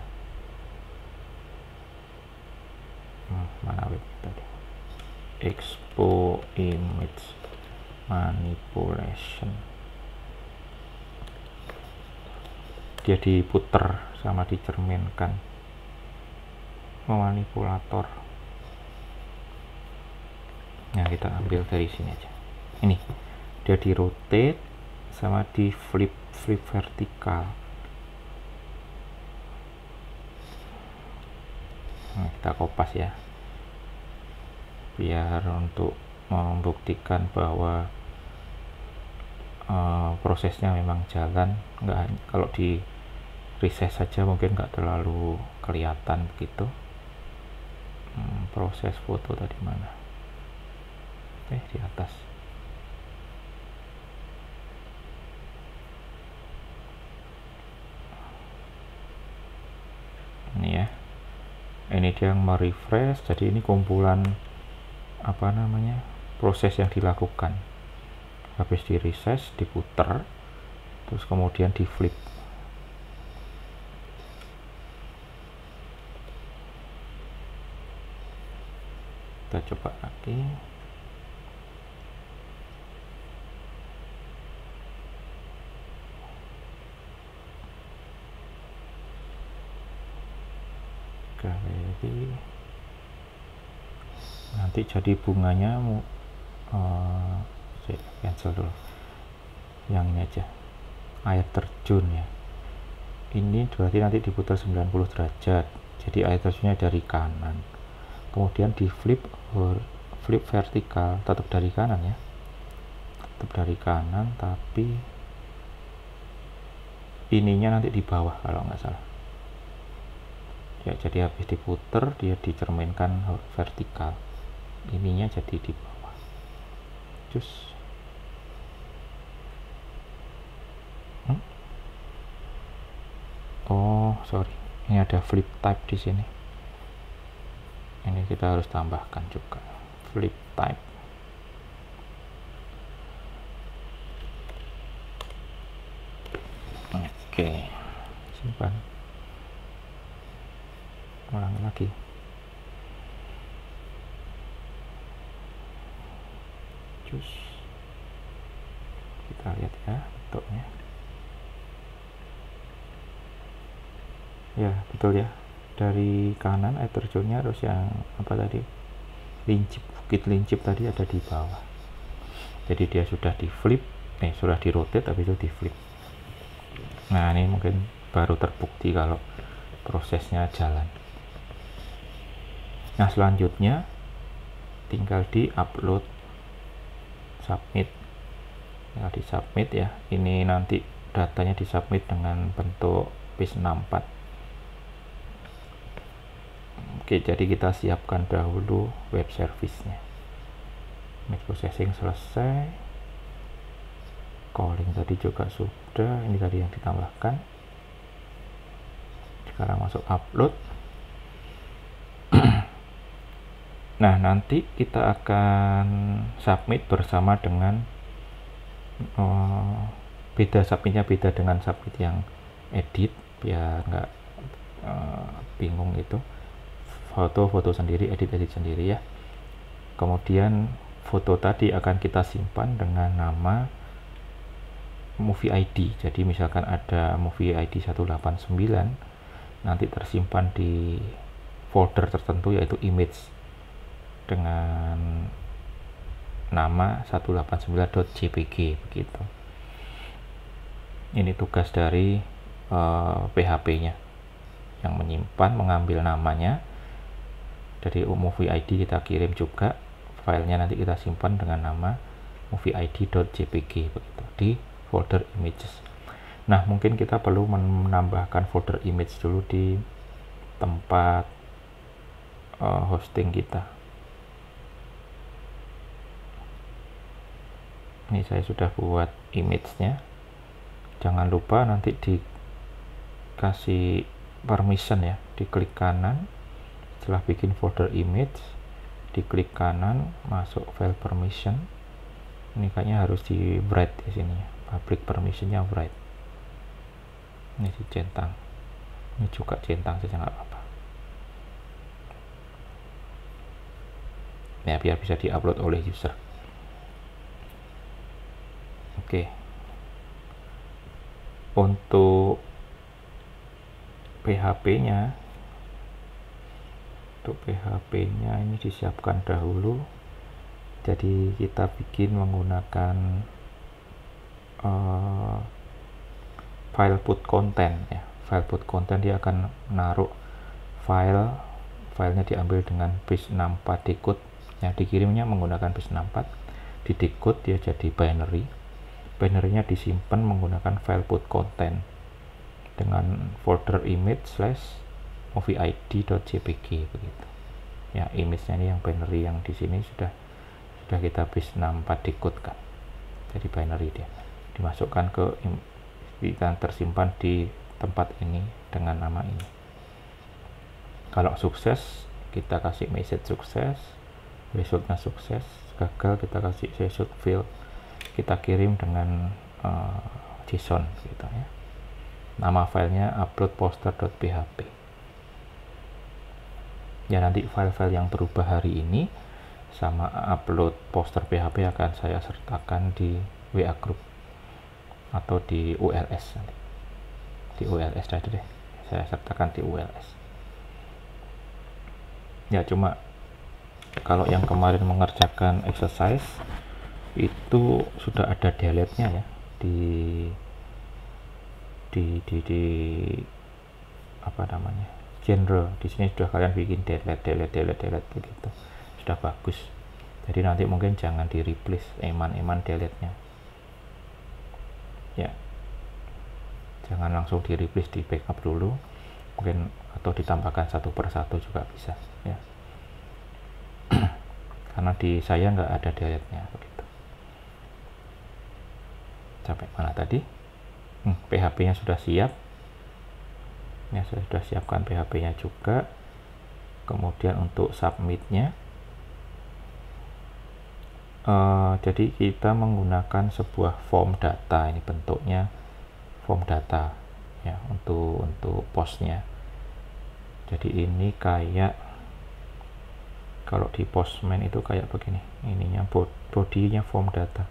mana webnya tadi, Expo Image Manipulation, dia diputer sama dicerminkan, memanipulator. Nah, kita ambil dari sini aja. Ini dia di rotate sama di flip vertikal. Nah, kita kopas ya, biar untuk membuktikan bahwa prosesnya memang jalan. Nggak, kalau di resize saja mungkin nggak terlalu kelihatan begitu. Proses foto tadi mana? Di atas. Ini ya, ini dia yang merefresh. Jadi ini kumpulan apa namanya, proses yang dilakukan. Habis di resize, diputer, terus kemudian di flip. Kita coba lagi. Galeri. Nanti jadi bunganya cancel dulu. Yang ini aja. Air terjun ya. Ini berarti nanti diputar 90 derajat. Jadi air terjunnya dari kanan. Kemudian di flip vertikal, tetap dari kanan ya, tetap dari kanan, tapi ininya nanti di bawah kalau nggak salah ya. Jadi habis diputer dia dicerminkan vertikal, ininya jadi di bawah. Cus oh sorry, ini ada flip type di sini. Ini kita harus tambahkan juga flip type. Oke, simpan, ulang lagi. Cus, kita lihat ya bentuknya. Ya betul ya, dari kanan air terjunnya harus yang apa tadi, Lincip, Bukit Lincip tadi ada di bawah. Jadi dia sudah di flip, sudah di rotate tapi itu di flip. Nah ini mungkin baru terbukti kalau prosesnya jalan. Nah selanjutnya tinggal di upload, submit. Tinggal di submit ya. Ini nanti datanya di submit dengan bentuk PIS64. Oke, jadi kita siapkan dahulu web service-nya. Image processing selesai, calling tadi juga sudah, ini tadi yang ditambahkan. Sekarang masuk upload. Nah nanti kita akan submit bersama dengan beda, submitnya beda dengan submit yang edit, biar nggak bingung itu. Foto sendiri, edit sendiri ya. Kemudian foto tadi akan kita simpan dengan nama movie ID. Jadi misalkan ada movie ID 189, nanti tersimpan di folder tertentu yaitu image dengan nama 189.jpg begitu. Ini tugas dari PHP-nya yang menyimpan, mengambil namanya, Jadi movie ID kita kirim juga, filenya nanti kita simpan dengan nama movieid.jpg begitu di folder images. Nah, mungkin kita perlu menambahkan folder image dulu di tempat hosting kita. Ini saya sudah buat image-nya. Jangan lupa nanti dikasih permission ya, diklik kanan setelah bikin folder image, diklik kanan, masuk file permission. Ini kayaknya harus di write di sini ya, public permissionnya write. Ini dicentang, ini juga centang saja nggak apa-apa ya, biar bisa diupload oleh user. Oke, untuk PHP-nya ini disiapkan dahulu. Jadi kita bikin menggunakan file put content ya. File put content dia akan menaruh filenya diambil dengan base64 decode yang dikirimnya menggunakan base64, di decode dia jadi binary-nya disimpan menggunakan file put content dengan folder image / movieid.jpg begitu ya. Image-nya ini yang binary yang di sini sudah kita base64 decode kan, jadi binary dia dimasukkan ke kita tersimpan di tempat ini dengan nama ini. Kalau sukses kita kasih message sukses, resultnya sukses. Gagal kita kasih result fail, kita kirim dengan JSON gitu ya. Nama filenya upload poster.php ya. Nanti file-file yang berubah hari ini sama upload poster PHP akan saya sertakan di WA group atau di ULS nanti. Di ULS tadi deh, saya sertakan di ULS ya. Cuma kalau yang kemarin mengerjakan exercise itu sudah ada delete-nya ya di apa namanya, genre. Di sini sudah kalian bikin delete begitu, sudah bagus. Jadi nanti mungkin jangan di replace eman delete-nya ya, jangan langsung di replace, di backup dulu mungkin, atau ditambahkan satu persatu juga bisa ya. Karena di saya nggak ada delete-nya begitu. Sampai mana tadi? PHP-nya sudah siap ya, saya sudah siapkan PHP-nya juga. Kemudian untuk submit-nya jadi kita menggunakan sebuah form data. Ini bentuknya form data ya untuk postnya. Jadi ini kayak kalau di Postman itu kayak begini, ininya bodinya form data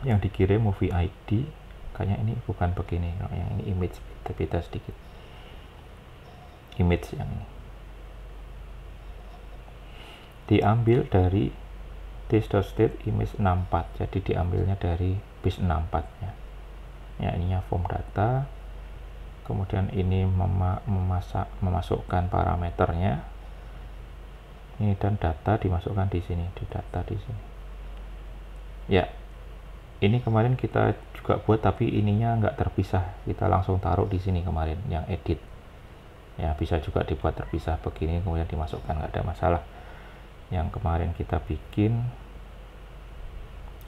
yang dikirim movie ID. Kayaknya ini bukan begini, yang ini image, beda sedikit image. Yang ini diambil dari test.state image 64, jadi diambilnya dari base64 nya ya. Ininya form data, kemudian ini memasukkan parameternya ini, dan data dimasukkan di sini, di data di sini ya. Ini kemarin kita juga buat tapi ininya nggak terpisah, kita langsung taruh di sini kemarin yang edit ya. Bisa juga dibuat terpisah begini kemudian dimasukkan, nggak ada masalah. Yang kemarin kita bikin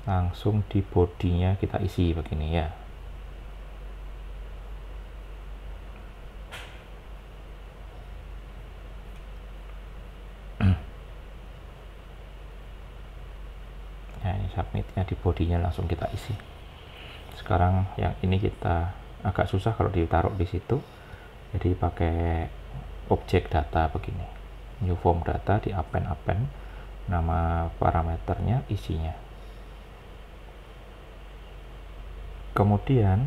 langsung di bodinya kita isi begini ya. Nah, ini submitnya di bodinya langsung kita isi. Sekarang yang ini kita agak susah kalau ditaruh di situ, jadi pakai objek data begini, new form data, di append nama parameternya, isinya. Kemudian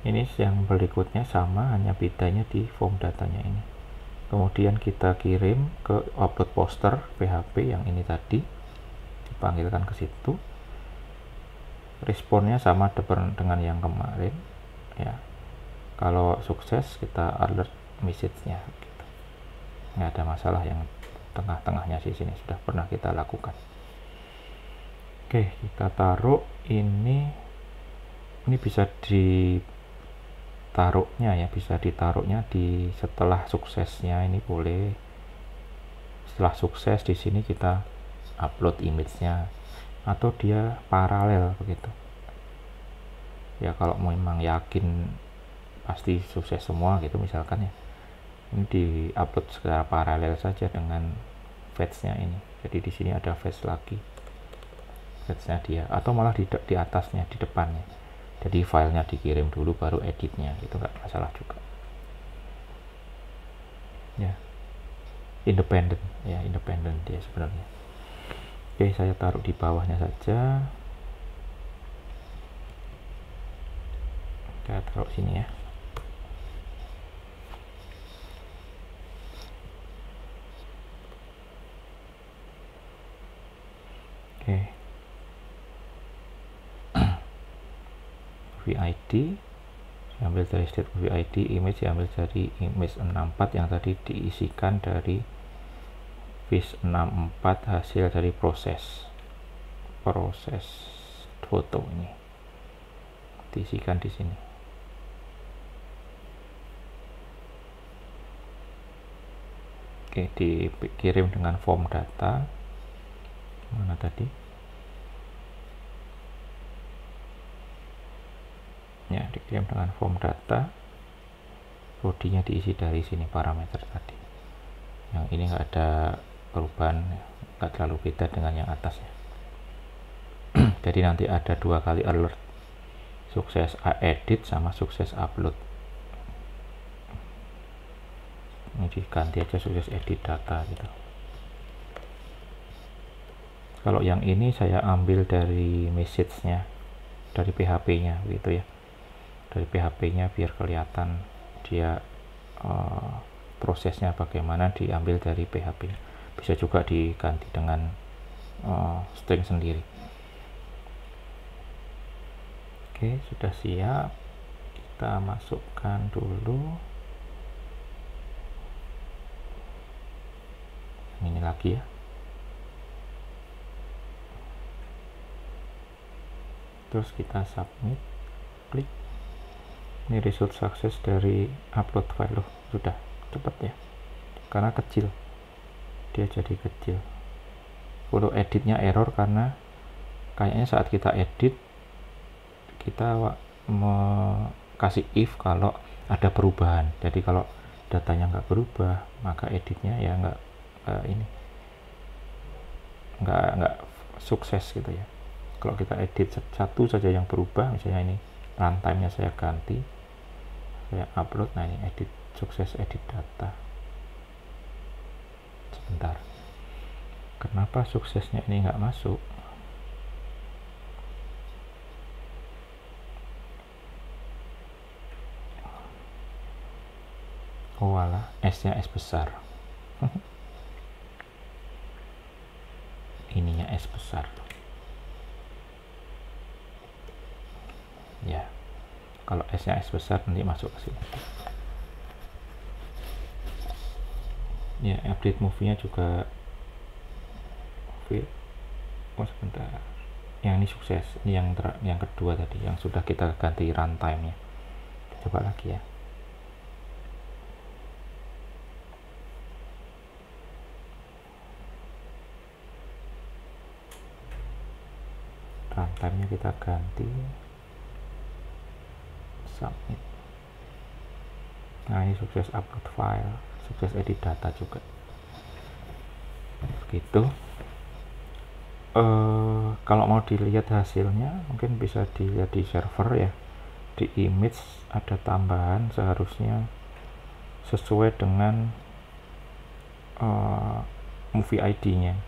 ini yang berikutnya sama, hanya bedanya di form datanya ini. Kemudian kita kirim ke upload poster PHP yang ini tadi, dipanggilkan ke situ. Responnya sama dengan yang kemarin ya. Kalau sukses kita alert message-nya gitu. nggak ada masalah. Yang tengah-tengahnya di sini sudah pernah kita lakukan. Oke, kita taruh ini bisa ditaruhnya ya, bisa ditaruhnya di setelah suksesnya ini boleh. Setelah sukses di sini kita upload image-nya, atau dia paralel begitu ya. Kalau memang yakin pasti sukses semua gitu misalkan ya, ini di upload secara paralel saja dengan fetch-nya ini. Jadi di sini ada fetch lagi, fetch-nya dia, atau malah di atasnya, di depannya. Jadi filenya dikirim dulu baru editnya, itu nggak masalah juga ya. Independen ya, independen dia sebenarnya. Oke, saya taruh di bawahnya saja. Saya taruh sini ya. Oke. Movie ID diambil dari state movie ID, image diambil dari image 64 yang tadi diisikan dari vis 64 hasil dari proses foto ini diisikan di sini. Oke, dikirim dengan form data. Mana tadi ya, dikirim dengan form data. Bodinya diisi dari sini parameter tadi. Yang ini nggak ada perubahan, nggak terlalu beda dengan yang atasnya. Jadi nanti ada 2 kali alert, sukses edit sama sukses upload. Ini diganti aja sukses edit data gitu. Kalau yang ini saya ambil dari message-nya, dari PHP-nya gitu ya, dari PHP-nya biar kelihatan dia prosesnya bagaimana, diambil dari PHP. Bisa juga diganti dengan string sendiri. Oke, sudah siap. Kita masukkan dulu ini lagi ya. Terus kita submit, klik. Ini result sukses dari upload file. Loh, sudah cepat ya, karena kecil, dia jadi kecil. Foto editnya error karena kayaknya saat kita edit kita kasih if kalau ada perubahan. Jadi kalau datanya nggak berubah maka editnya ya nggak sukses gitu ya. Kalau kita edit satu saja yang berubah, misalnya ini runtime-nya saya ganti, saya upload, nah ini edit, sukses edit data. Sebentar, kenapa suksesnya ini nggak masuk? Oh alah, S-nya S besar. Ininya S besar ya. Kalau S-nya S besar nanti masuk ke sini ya. Update movie-nya juga oh sebentar, yang ini sukses. Ini yang kedua tadi yang sudah kita ganti runtime-nya. Coba lagi ya. Runtime-nya kita ganti, submit. Nah ini sukses upload file, sukses edit data juga. Begitu. Kalau mau dilihat hasilnya mungkin bisa dilihat di server ya. Di image ada tambahan, seharusnya sesuai dengan movie ID-nya.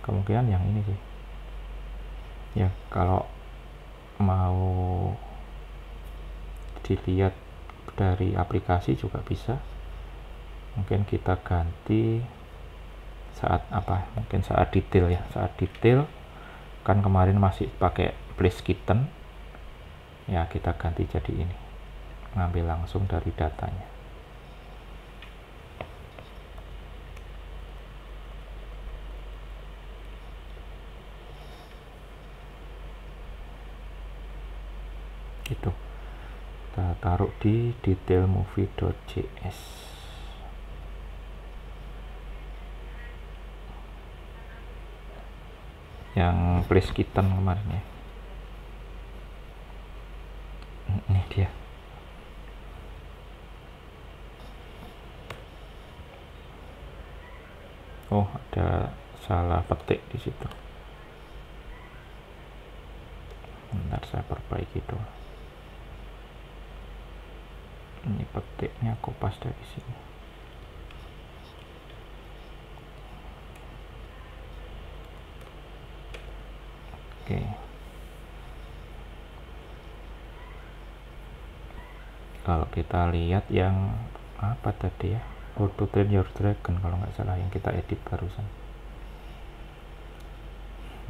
Kemungkinan yang ini sih ya. Kalau mau dilihat dari aplikasi juga bisa. Mungkin kita ganti saat apa, mungkin saat detail ya. Saat detail kan kemarin masih pakai place kitten ya, kita ganti jadi ini, ngambil langsung dari datanya. di detailmovie.js. Yang place kitten kemarin ya. Ini dia. Oh, ada salah petik di situ. Bentar, saya perbaiki dulu. Ini petiknya kopas dari sini. Oke. Kalau kita lihat yang apa tadi ya, How to Train Your Dragon, kalau nggak salah yang kita edit barusan.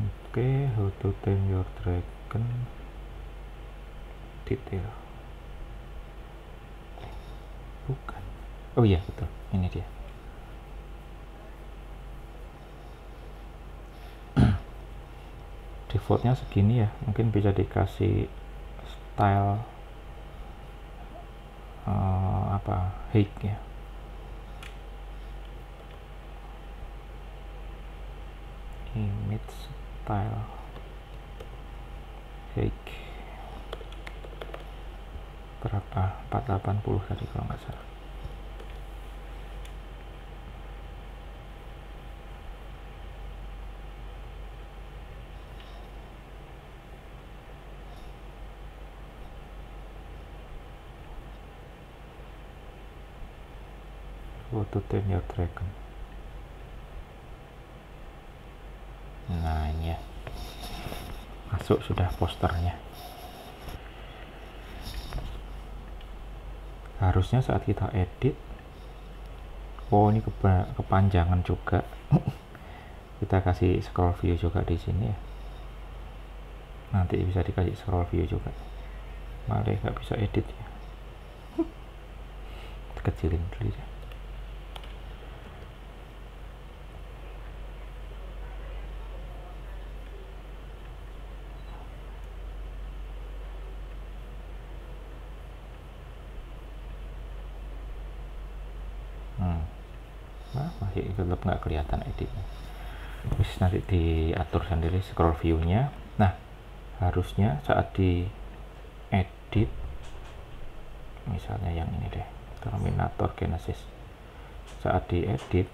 Oke, How to Train Your Dragon detail. Bukan. Oh iya, betul. Ini dia. Defaultnya segini ya, mungkin bisa dikasih style height ya. Image style height berapa, 480 tadi kalau nggak salah. How to Train Your Dragon. Nah ini ya, masuk sudah posternya. Harusnya saat kita edit, oh ini kepanjangan juga. Kita kasih scroll view juga di sini ya. Nanti bisa dikasih scroll view juga. Malah nggak bisa edit ya. Kecilin dulu ya. Masih tetap nggak kelihatan editnya. Terus nanti diatur sendiri scroll view-nya. Nah, harusnya saat di edit, misalnya yang ini deh, Terminator Genesis, saat di edit,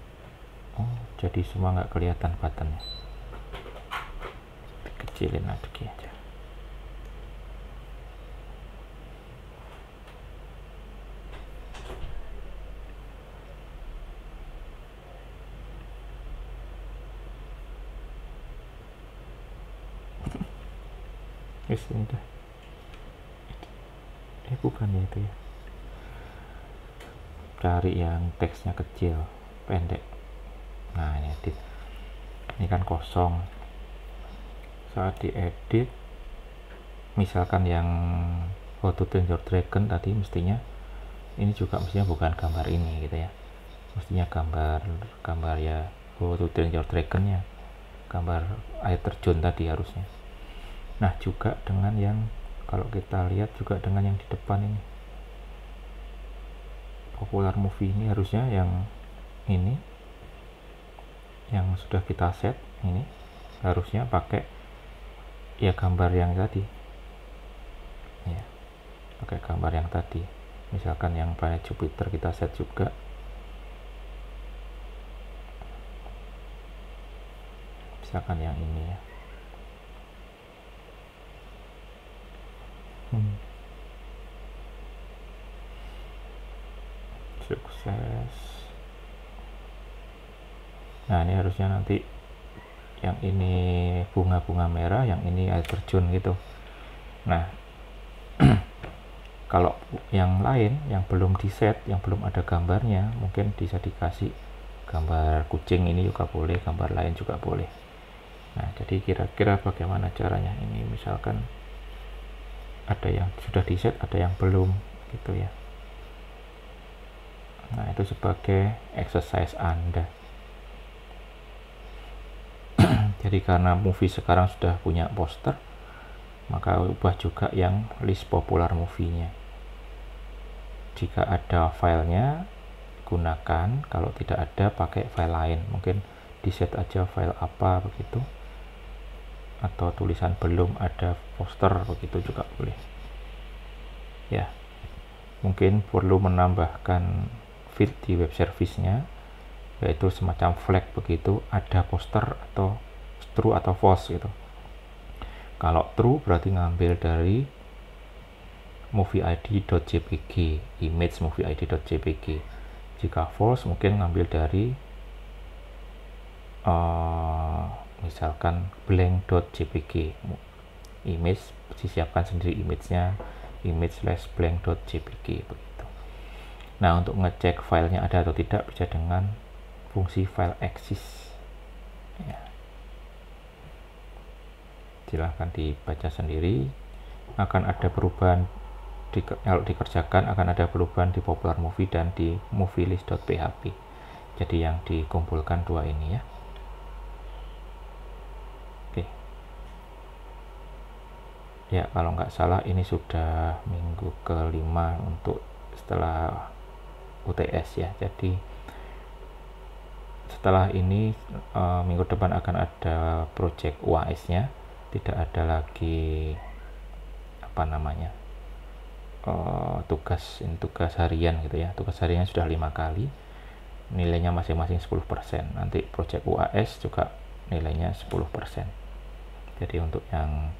jadi semua nggak kelihatan buttonnya. Kecilin lagi aja. Ini dah. Bukan ya itu ya. Cari yang teksnya kecil, pendek. Nah ini edit. Ini kan kosong. Saat diedit, misalkan yang How to Train Your Dragon tadi, mestinya ini juga mestinya bukan gambar ini gitu ya. Mestinya gambar ya How to Train Your Dragon ya. Gambar air terjun tadi harusnya. Nah juga dengan yang, kalau kita lihat juga dengan yang di depan ini, Popular Movie ini harusnya yang ini, yang sudah kita set ini harusnya pakai ya gambar yang tadi ya, pakai gambar yang tadi. Misalkan yang planet Jupiter kita set juga, misalkan yang ini ya. Sukses. Nah ini harusnya nanti yang ini bunga-bunga merah, yang ini air terjun gitu. Nah kalau yang lain yang belum di set, yang belum ada gambarnya, mungkin bisa dikasih gambar kucing ini juga boleh, gambar lain juga boleh. Nah jadi kira-kira bagaimana caranya ini, misalkan ada yang sudah di set, ada yang belum gitu ya. Nah itu sebagai exercise Anda. Jadi karena movie sekarang sudah punya poster, maka ubah juga yang list popular movie-nya. jika ada filenya gunakan, kalau tidak ada pakai file lain, mungkin di set aja file apa begitu, atau tulisan belum ada poster begitu juga boleh ya. Mungkin perlu menambahkan field di web service-nya, yaitu semacam flag begitu, ada poster atau true atau false gitu. Kalau true berarti ngambil dari movieid.jpg, image movieid.jpg. Jika false mungkin ngambil dari misalkan blank.jpg, image disiapkan sendiri image-nya, image/blank.jpg begitu. Nah, untuk ngecek filenya ada atau tidak bisa dengan fungsi file exist ya. Silahkan dibaca sendiri. Akan ada perubahan kalau dikerjakan, akan ada perubahan di popular movie dan di movielist.php. Jadi yang dikumpulkan dua ini ya. Oke. Ya, kalau nggak salah ini sudah minggu kelima untuk setelah UTS ya. Jadi setelah ini minggu depan akan ada project UAS-nya, tidak ada lagi apa namanya tugas harian gitu ya. Tugas hariannya sudah 5 kali, nilainya masing-masing 10%. Nanti project UAS juga nilainya 10%. Jadi untuk yang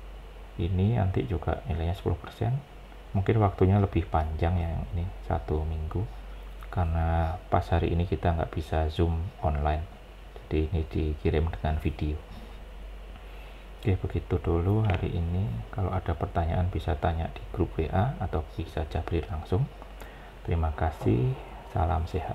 ini nanti juga nilainya 10%. Mungkin waktunya lebih panjang yang ini 1 minggu, karena pas hari ini kita nggak bisa zoom online, jadi ini dikirim dengan video. Oke, begitu dulu hari ini. Kalau ada pertanyaan bisa tanya di grup WA atau bisa jabri langsung. Terima kasih, salam sehat.